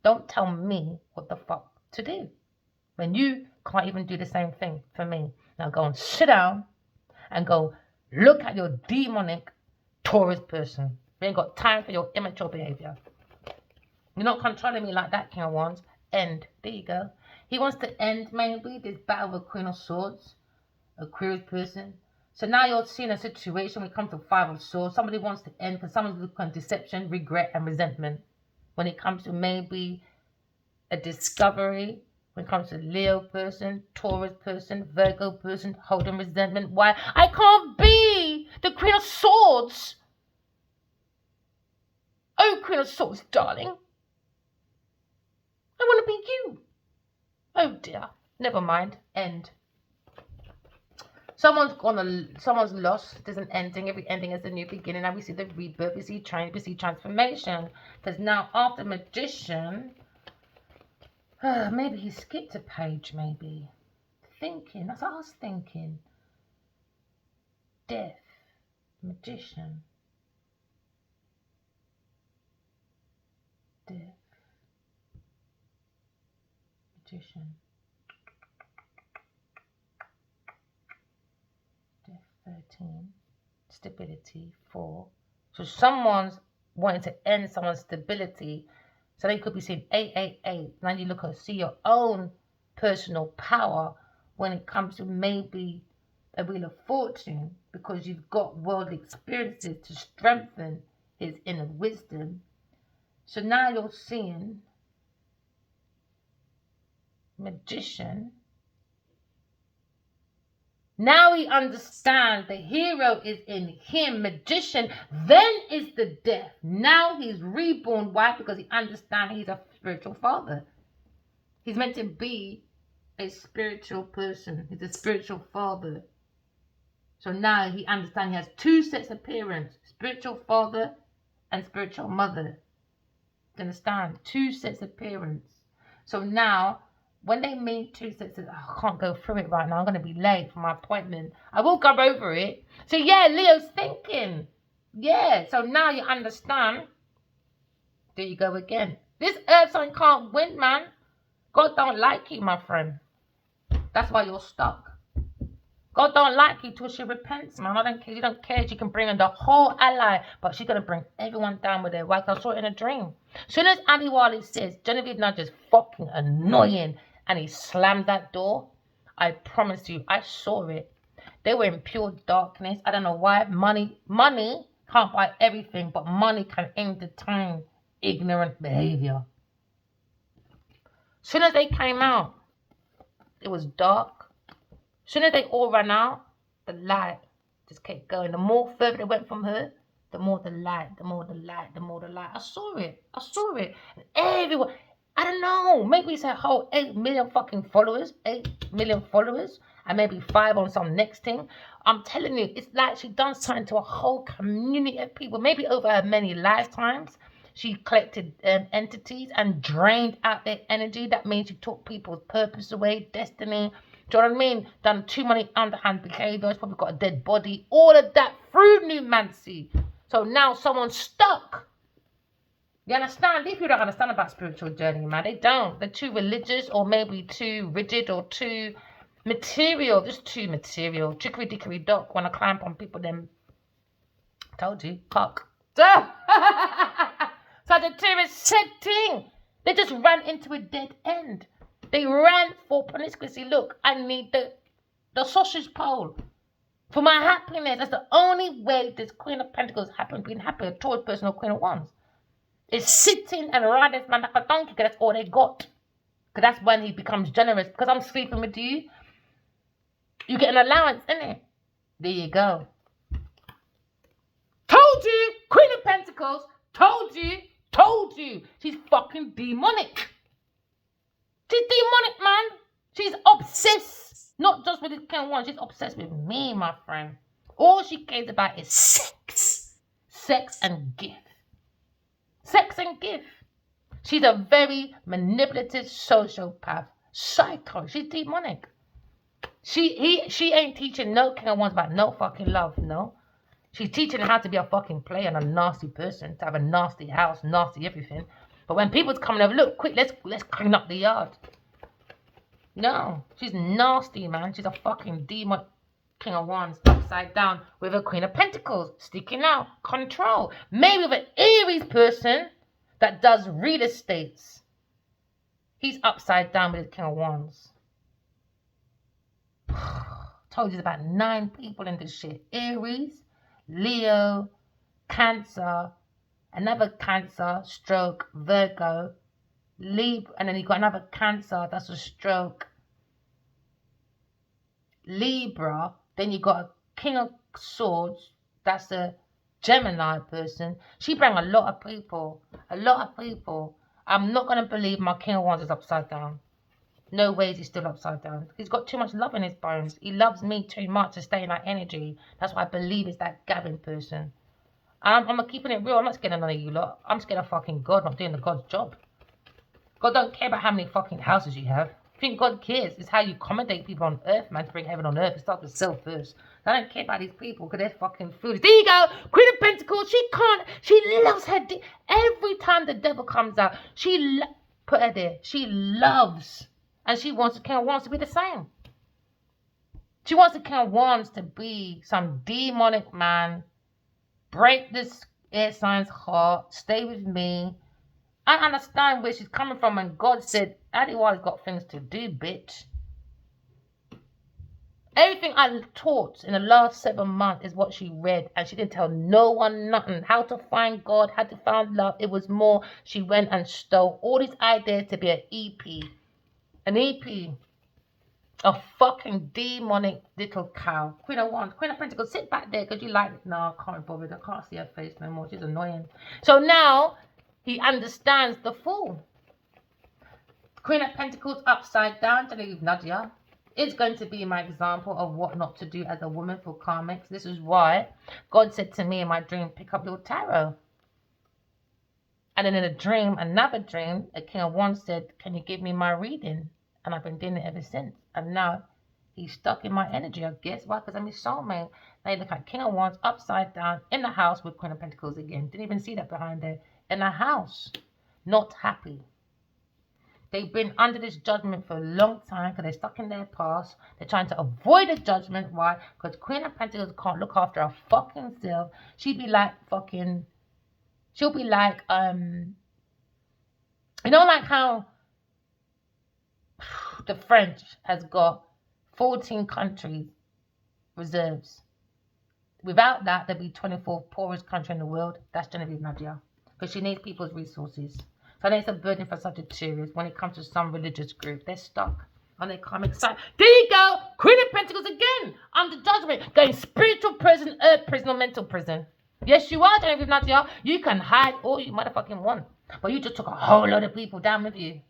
Don't tell me what the fuck to do. when you can't even do the same thing for me. Now go and sit down and go look at your demonic Taurus person. We ain't got time for your immature behavior. You're not controlling me like that, King of Wands. End. There you go. He wants to end maybe this battle with Queen of Swords, Aquarius person. So now you're seeing a situation when it comes to Five of Swords. Somebody wants to end because someone's looking at deception, regret, and resentment. When it comes to maybe a discovery, when it comes to Leo person, Taurus person, Virgo person, holding resentment. Why? I can't be the Queen of Swords. Oh, Queen of Swords, darling. I want to be you. Oh dear. Never mind. End. Someone's lost. There's an ending. Every ending is a new beginning. Now we see the rebirth. We see change. We see transformation. Because now after Magician, maybe he skipped a page. Maybe thinking. That's what I was thinking. Death, Magician, death, Magician. 13, stability, 4. So someone's wanting to end someone's stability. So they could be saying 888. Now you look at see your own personal power when it comes to maybe a Wheel of Fortune, because you've got worldly experiences to strengthen his inner wisdom. So now you're seeing Magician. Now he understands the hero is in him, Magician, then is the death. Now he's reborn. Why? Because he understands he's a spiritual father. He's meant to be a spiritual person. He's a spiritual father. So now he understands he has two sets of parents, spiritual father and spiritual mother. You understand? Two sets of parents. So now when they meet two sets of, I can't go through it right now. I'm going to be late for my appointment. I will go over it. So yeah, Leo's thinking. Yeah, so now you understand. There you go again. This earth sign can't win, man. God don't like you, my friend. That's why you're stuck. God don't like you till she repents, man. I don't care. You don't care. She can bring in the whole ally, but she's going to bring everyone down with her. Why? Because I saw it in a dream. As soon as Abby Wiley says, Genevieve Nudge is fucking annoying, and he slammed that door, I promise you, I saw it. They were in pure darkness. I don't know why. Money can't buy everything, but money can entertain ignorant behavior. As soon as they came out, it was dark. As soon as they all ran out, the light just kept going. The more further they went from her, the more the light, the more the light, the more the light. I saw it. And everyone, I don't know, maybe it's a whole 8 million fucking followers, 8 million followers, and maybe 5 on some next thing. I'm telling you, it's like she done something to a whole community of people. Maybe over her many lifetimes, she collected entities and drained out their energy. That means she took people's purpose away, destiny. Do you know what I mean? Done too many underhand behaviors, probably got a dead body. All of that through numancy. So now someone's stuck. You understand? These people don't understand about spiritual journey, man. They don't. They're too religious, or maybe too rigid, or too material. Just too material. Trickery dickery dock. When I climb on people, then told you, cock. Sagittarius setting. They just ran into a dead end. They ran for promiscuity. Look, I need the sausage pole for my happiness. That's the only way this Queen of Pentacles being happy, a Taurus person or Queen of Wands, is sitting and riding this man like a donkey, because that's all they got. Because that's when he becomes generous. Because I'm sleeping with you, you get an allowance, innit? There you go. Told you, Queen of Pentacles, told you. She's fucking demonic. She's demonic, man. She's obsessed. Not just with this King of Wands. She's obsessed with me, my friend. All she cares about is sex. Sex and gift. Sex and gift. She's a very manipulative sociopath. Psycho. She's demonic. She ain't teaching no King of Wands about no fucking love, no. She's teaching how to be a fucking player and a nasty person, to have a nasty house, nasty everything. But when people's coming over, look, quick, let's clean up the yard. No, she's nasty, man. She's a fucking demon. King of Wands upside down with a Queen of Pentacles sticking out. Control. Maybe with an Aries person that does real estates. He's upside down with the King of Wands. Told you there's about 9 people in this shit. Aries, Leo, Cancer, another Cancer, stroke, Virgo, Libra, and then you got another Cancer, that's a stroke, Libra. Then you got a King of Swords, that's a Gemini person. She bring a lot of people. A lot of people. I'm not going to believe my King of Wands is upside down. No way is he still upside down. He's got too much love in his bones. He loves me too much to stay in that energy. That's why I believe it's that Gavin person. I'm keeping it real. I'm not scared of none of you lot. I'm scared of fucking God not doing the God's job. God don't care about how many fucking houses you have. I think God cares. It's how you accommodate people on earth, man, to bring heaven on earth. It starts with self first. I don't care about these people because they're fucking foolish. There you go. Queen of Pentacles. She loves her. Every time the devil comes out, put her there. She loves. And she wants the King of Wands to be the same. She wants the King of Wands to be some demonic man. Break this air sign's heart. Stay with me. I understand where she's coming from, and God said, Adiwali's got things to do, bitch. Everything I taught in the last 7 months is what she read, and she didn't tell no one nothing. How to find God, how to find love. It was more, she went and stole all these ideas to be an EP. An EP. A fucking demonic little cow. Queen of Wands, Queen of Pentacles, sit back there because you like it. No, I can't bother. I can't see her face no more. She's annoying. So now he understands the fool. Queen of Pentacles upside down. Genevieve Nadia is going to be my example of what not to do as a woman for karmics. This is why God said to me in my dream, pick up your tarot. And then in a dream, another dream, a King of Wands said, can you give me my reading? And I've been doing it ever since. And now he's stuck in my energy, I guess. Why? Because I'm his soulmate. Now you look at King of Wands upside down in the house with Queen of Pentacles again. Didn't even see that behind there. In the house. Not happy. They've been under this judgment for a long time because they're stuck in their past. They're trying to avoid the judgment. Why? Because Queen of Pentacles can't look after her fucking self. She'll be like, you know, like how the French has got 14 countries reserves. Without that, there'd be 24th poorest country in the world. That's Genevieve Nadia. Because she needs people's resources. So it's a burden for Sagittarius when it comes to some religious group. They're stuck on their karmic side. There you go. Queen of Pentacles again. Under judgment. Going spiritual prison, earth prison, or mental prison. Yes, you are, Genevieve Nadia. You can hide all you motherfucking want. But you just took a whole load of people down with you.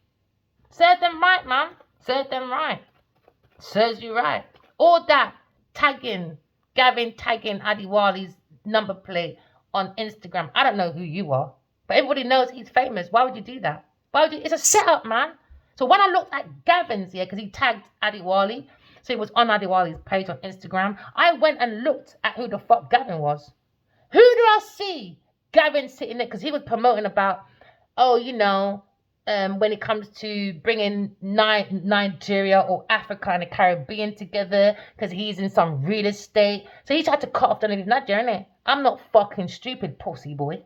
Serve them right, man. Serve them right. Serves you right. All that tagging, Gavin tagging Adiwali's number plate on Instagram. I don't know who you are, but everybody knows he's famous. Why would you do that? Why would you? It's a setup, man. So when I looked at Gavin's here, because he tagged Adiwali, so it was on Adiwali's page on Instagram, I went and looked at who the fuck Gavin was. Who do I see? Gavin sitting there, because he was promoting about, when it comes to bringing Nigeria or Africa and the Caribbean together, because he's in some real estate. So he tried to cut off Genevieve Nadia, innit? I'm not fucking stupid, pussy boy.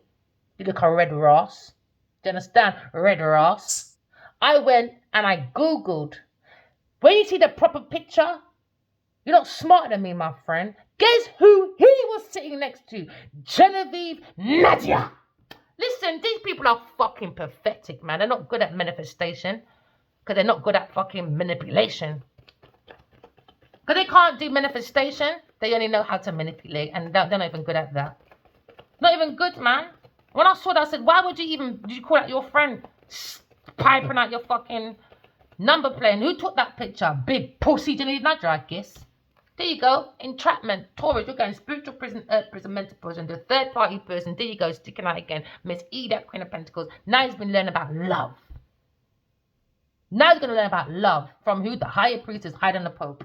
You look a red Ross. Do you understand? Red Ross. I went and I Googled. When you see the proper picture, you're not smarter than me, my friend. Guess who he was sitting next to? Genevieve Nadia. Listen, these people are fucking pathetic, man. They're not good at manifestation because they're not good at fucking manipulation. Because they can't do manifestation. They only know how to manipulate, and they're not even good at that. Not even good, man. When I saw that, I said, why would you call out your friend piping out your fucking number plate? Who took that picture? Big pussy Genevieve Nadia, I guess. There you go. Entrapment. Taurus, you're going spiritual prison, earth prison, mental prison. The third party person. There you go. Sticking out again. Miss E, that Queen of Pentacles. Now he's been learning about love. Now he's going to learn about love. From who? The higher priest is hiding the Pope.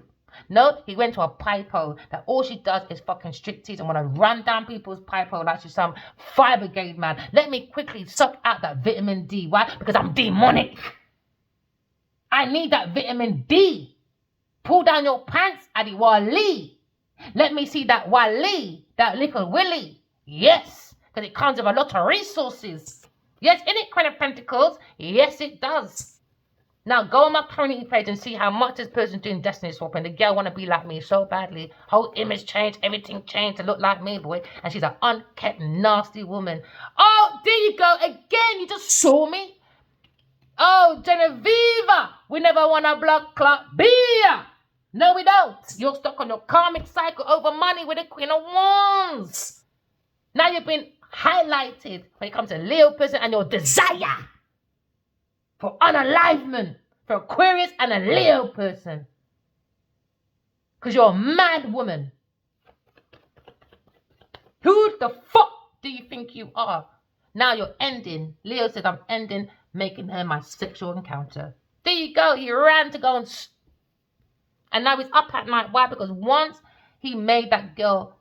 No, he went to a pipe hole that all she does is fucking striptease and want to run down people's pipe hole like she's some fire brigade man. Let me quickly suck out that vitamin D. Why? Because I'm demonic. I need that vitamin D. Pull down your pants, Adiwali. Let me see that Wali, that little Willy. Yes, because it comes with a lot of resources. Yes, in it, Queen of Pentacles. Yes, it does. Now, go on my community page and see how much this person's doing destiny swapping. The girl want to be like me so badly. Whole image changed, everything changed to look like me, boy. And she's an unkept, nasty woman. Oh, there you go. Again, you just saw me. Oh, Genevieve, we never want a blood clot beer. No, we don't. You're stuck on your karmic cycle over money with the Queen of Wands. Now you've been highlighted when it comes to Leo person and your desire for unalivement for Aquarius and a Leo person. Because you're a mad woman. Who the fuck do you think you are? Now you're ending. Leo says, I'm ending making her my sexual encounter. There you go. He ran to go and now he's up at night. Why? Because once he made that girl,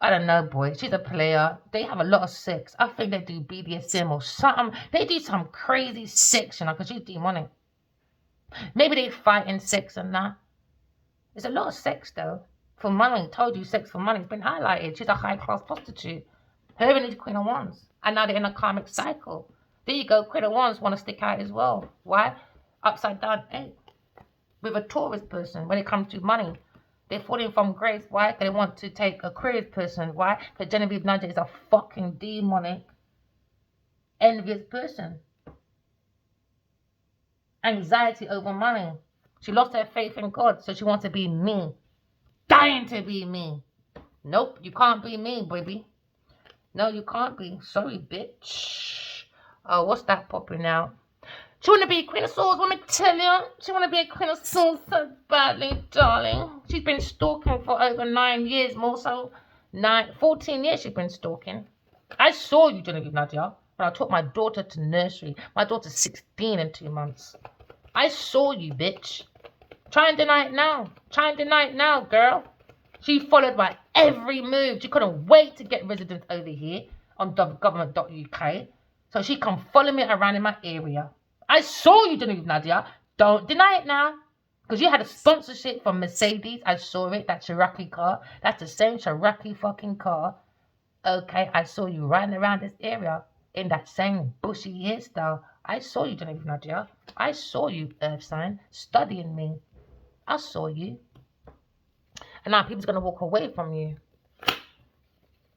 I don't know, boy. She's a player. They have a lot of sex. I think they do BDSM or something. They do some crazy sex, you know, because she's demonic. Maybe they fight in sex and that. There's a lot of sex, though. For money. I told you, sex for money. It's been highlighted. She's a high-class prostitute. Her and his Queen of Wands. And now they're in a karmic cycle. There you go. Queen of Wands want to stick out as well. Why? Upside down 8. With a Taurus person when it comes to money. They're falling from grace. Why? They want to take a Aquarius person. Why? Because Genevieve Nadia is a fucking demonic, envious person. Anxiety over money. She lost her faith in God, so she wants to be me. Dying to be me. Nope, you can't be me, baby. No, you can't be. Sorry, bitch. Oh, what's that popping out? She want to be a Queen of Swords, let me tell you. She want to be a Queen of Swords so badly, darling. She's been stalking for over 9 years, more so 14 years she's been stalking. I saw you, Genevieve Nadia, when I took my daughter to nursery. My daughter's 16 in 2 months. I saw you, bitch. Try and deny it now. Try and deny it now, girl. She followed my every move. She couldn't wait to get residence over here on government.uk. So she can follow me around in my area. I saw you, Genevieve Nadia. Don't deny it now. Because you had a sponsorship from Mercedes. I saw it. That Cherokee car. That's the same Cherokee fucking car. Okay, I saw you riding around this area in that same bushy hairstyle. I saw you, Genevieve Nadia. I saw you, Earth sign, studying me. I saw you. And now people's going to walk away from you.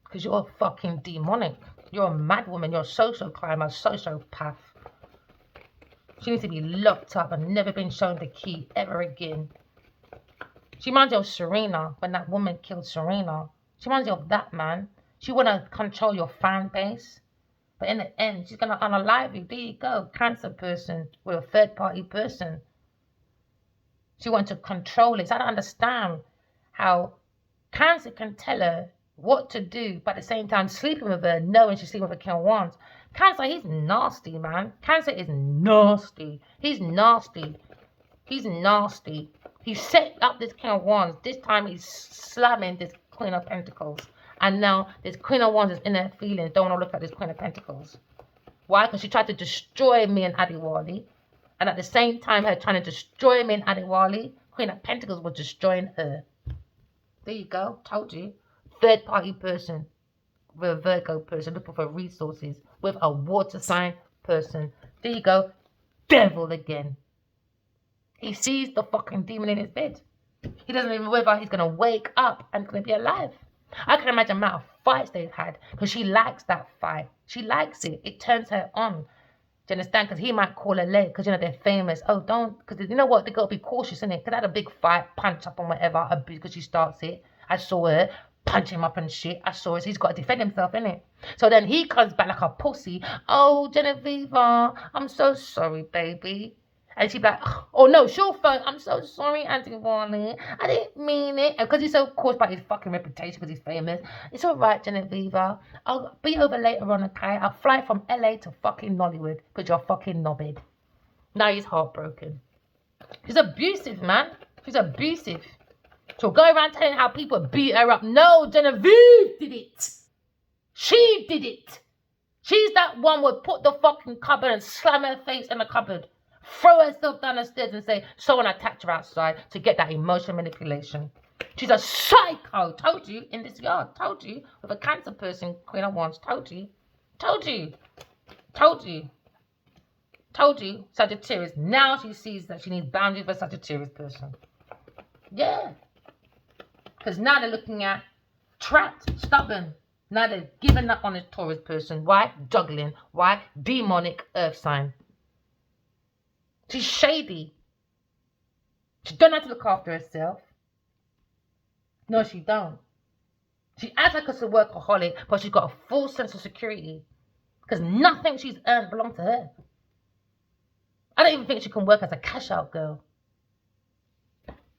Because you're fucking demonic. You're a mad woman. You're a social climber, sociopath. She needs to be locked up and never been shown the key ever again. She reminds you of Serena, when that woman killed Serena. She reminds you of that, man. She want to control your fan base. But in the end, she's going to unalive you. There you go. Cancer person with a third-party person. She wants to control it. So I don't understand how Cancer can tell her what to do, but at the same time sleeping with her, knowing she's sleeping with a King of Wands. Cancer, he's nasty, man. Cancer is nasty. He's nasty. He's nasty. He set up this King of Wands. This time he's slamming this Queen of Pentacles. And now this Queen of Wands is in her feelings. Don't want to look at this Queen of Pentacles. Why? Because she tried to destroy me and Adiwali. And at the same time, her trying to destroy me and Adiwali, Queen of Pentacles was destroying her. There you go. Told you. Third party person. With a Virgo person looking for resources. With a water sign person. There you go. Devil again. He sees the fucking demon in his bed. He doesn't even know whether he's going to wake up and going to be alive. I can imagine the amount of fights they've had. Because she likes that fight. She likes it. It turns her on. Do you understand? Because he might call her late. Because, you know, they're famous. Oh, don't. Because you know what? They got to be cautious, innit? Because they had a big fight. Punch up and whatever. Because she starts it. I saw her. Punch him up and shit. I saw it. He's got to defend himself, innit? So then he comes back like a pussy. Oh, Genevieve, I'm so sorry, baby. And she'd be like, oh no, she'll phone. I'm so sorry, Auntie Wally. I didn't mean it. And because he's so caused by his fucking reputation because he's famous. It's all right, Genevieve. I'll be over later on, okay? I'll fly from LA to fucking Nollywood because you're fucking knobbed. Now he's heartbroken. She's abusive, man. She's abusive. She'll go around telling how people beat her up. No, Genevieve did it. She did it. She's that one who put the fucking cupboard and slam her face in the cupboard. throw herself down the stairs and say someone attacked her outside to get that emotional manipulation. She's a psycho. Told you in this yard. Told you with a Cancer person, Queen of Wands. Told you. Told you. Told you. Told you. Sagittarius. Now she sees that she needs boundaries for a Sagittarius person. Yeah. Because now they're looking at trapped, stubborn. Now they're giving up on a Taurus person. Why? Juggling. Why? Demonic earth sign. She's shady. She don't have to look after herself. No, she don't. She acts like a workaholic, but she's got a full sense of security. Because nothing she's earned belongs to her. I don't even think she can work as a cash out girl.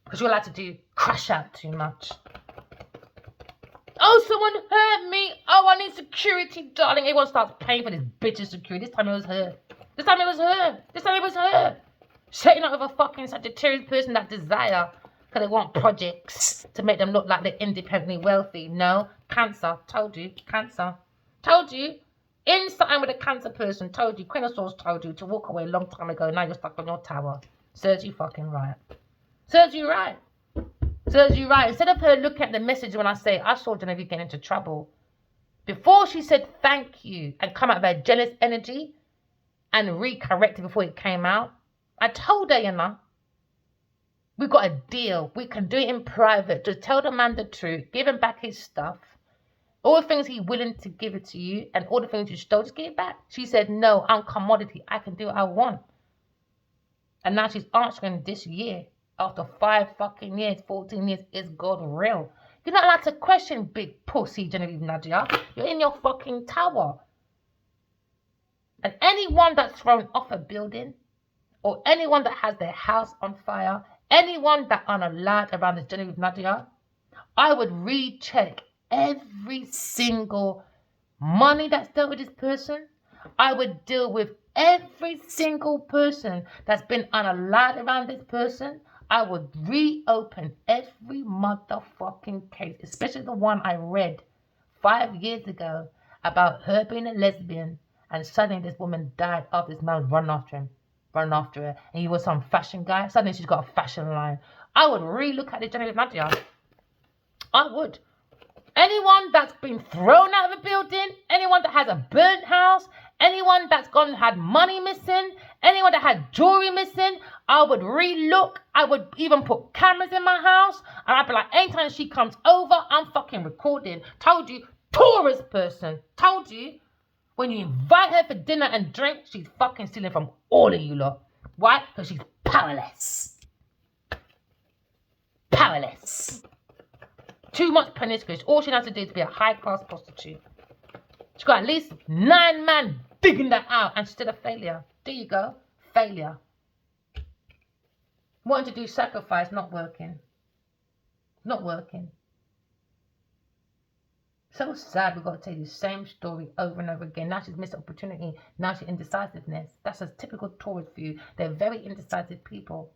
Because you're allowed to do crash out too much. Oh, someone hurt me. Oh, I need security, darling. Everyone starts paying for this bitch's security. This time it was her. This time it was her. This time it was her. Setting up with a fucking Sagittarius person that desire. Because they want projects to make them look like they're independently wealthy. No. Cancer. Told you. Cancer. Told you. In something with a Cancer person. Told you. Queen of Swords told you to walk away a long time ago. Now you're stuck on your tower. Serves you fucking right. Serves you right. Serves you right. Instead of her looking at the message when I say, I saw Genevieve get into trouble. Before she said thank you and come out of her jealous energy and recorrect it before it came out, I told her, you know, we got a deal. We can do it in private. Just tell the man the truth. Give him back his stuff. All the things he's willing to give it to you and all the things you stole, just give it back. She said, no, I'm commodity. I can do what I want. And now she's answering this year. After 5 fucking years, 14 years, is God real? You're not allowed to question big pussy Genevieve Nadia. You're in your fucking tower. And anyone that's thrown off a building, or anyone that has their house on fire, anyone that unallowed around this Genevieve Nadia, I would recheck every single money that's dealt with this person. I would deal with every single person that's been unallowed around this person. I would reopen every motherfucking case, especially the one I read 5 years ago about her being a lesbian and suddenly this woman died after this man was running after her, and he was some fashion guy. Suddenly she's got a fashion line. I would re-look at the Genevieve Nadia. I would. Anyone that's been thrown out of a building, anyone that has a burnt house, anyone that's gone and had money missing, anyone that had jewelry missing, I would re-look. I would even put cameras in my house. And I'd be like, anytime she comes over, I'm fucking recording. Told you, Taurus person. Told you, when you invite her for dinner and drink, she's fucking stealing from all of you lot. Why? Because she's powerless. Powerless. Too much promiscuous. All she has to do is be a high-class prostitute. She's got at least 9 men digging that out and she's still a failure. There you go. Failure. Wanting to do sacrifice, not working. Not working. So sad we've got to tell you the same story over and over again. Now she's missed opportunity. Now she's indecisiveness. That's a typical Taurus view. They're very indecisive people.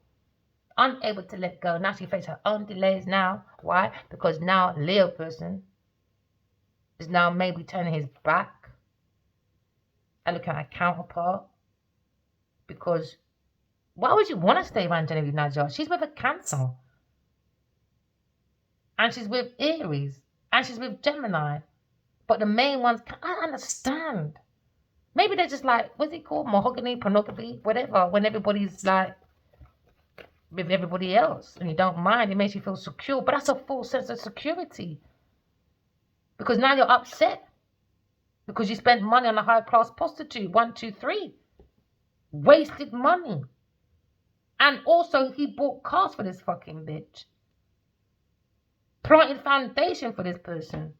Unable to let go. Now she faces her own delays now. Why? Because now Leo person is now maybe turning his back and looking at a counterpart. Because why would you want to stay around Genevieve Nadia? She's with a Cancer. And she's with Aries. And she's with Gemini. But the main ones, I understand. Maybe they're just like, what's it called? Mahogany, pornography, whatever. When everybody's like with everybody else and you don't mind, it makes you feel secure. But that's a false sense of security. Because now you're upset. Because you spent money on a high-class prostitute. 1, 2, 3. Wasted money. And also, he bought cars for this fucking bitch. Planted foundation for this person.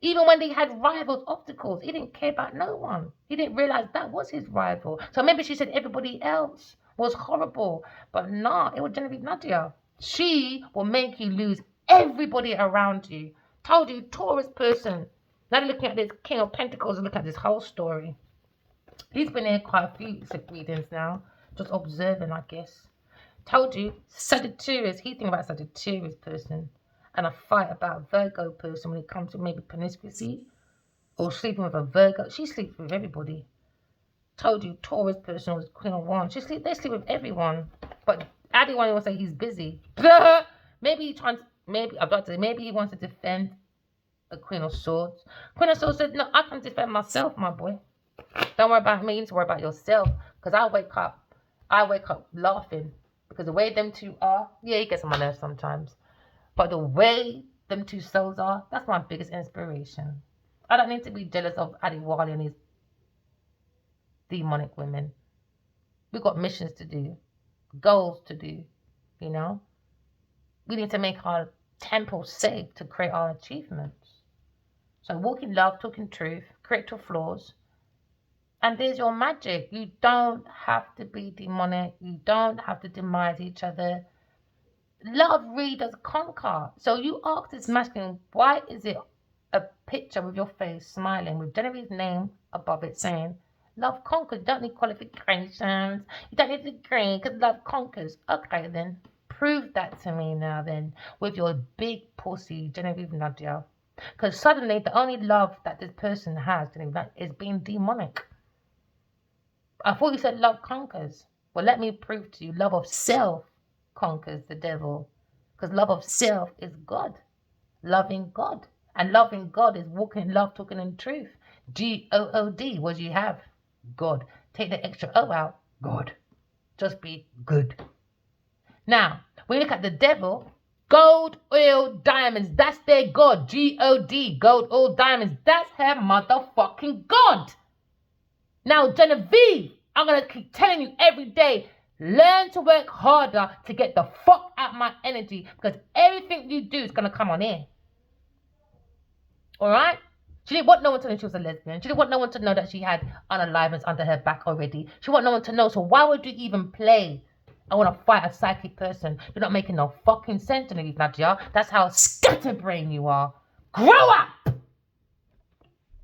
Even when they had rivals, obstacles, he didn't care about no one. He didn't realize that was his rival. So maybe she said everybody else was horrible. But nah, it was Genevieve Nadia. She will make you lose everybody around you. Told you, Taurus person. Now they're looking at this King of Pentacles and look at this whole story. He's been here quite a few readings now. Just observing, I guess. Told you, Sagittarius. He's thinking about Sagittarius person. And a fight about Virgo person when it comes to maybe promiscuity. Or sleeping with a Virgo. She sleeps with everybody. Told you Taurus person was Queen of Wands. They sleep with everyone. But Addy one will say he's busy. Maybe he trying to, maybe he wants to defend a Queen of Swords. Queen of Swords said, no, I can defend myself, my boy. Don't worry about me, you need to worry about yourself. Because I wake up laughing. Because the way them two are, yeah, he gets on my nerves sometimes. But the way them two souls are, that's my biggest inspiration. I don't need to be jealous of Adi Wali and his demonic women. We've got missions to do, goals to do, you know. We need to make our temple safe to create our achievements. So walk in love, talk in truth, correct your flaws. And there's your magic. You don't have to be demonic. You don't have to demise each other. Love really does conquer. So you ask this masculine, why is it a picture with your face smiling with Genevieve's name above it saying, love conquers. You don't need qualifications. You don't need a degree because love conquers. Okay, then. Prove that to me now then with your big pussy, Genevieve Nadia. Because suddenly the only love that this person has, Genevieve, is being demonic. I thought you said love conquers. Well, let me prove to you, love of self conquers the devil. Because love of self is God. Loving God. And loving God is walking in love, talking in truth. G-O-O-D, what do you have? God. Take the extra O out. God. Just be good. Now, when you look at the devil, gold, oil, diamonds, that's their God. G-O-D, gold, oil, diamonds, that's her motherfucking God. Now, Genevieve, I'm going to keep telling you every day, learn to work harder to get the fuck out my energy because everything you do is going to come on air. Alright? She didn't want no one to know she was a lesbian. She didn't want no one to know that she had unalivements under her back already. She didn't want no one to know. So why would you even play? I want to fight a psychic person. You're not making no fucking sense, Genevieve Nadia. That's how scatterbrain you are. Grow up!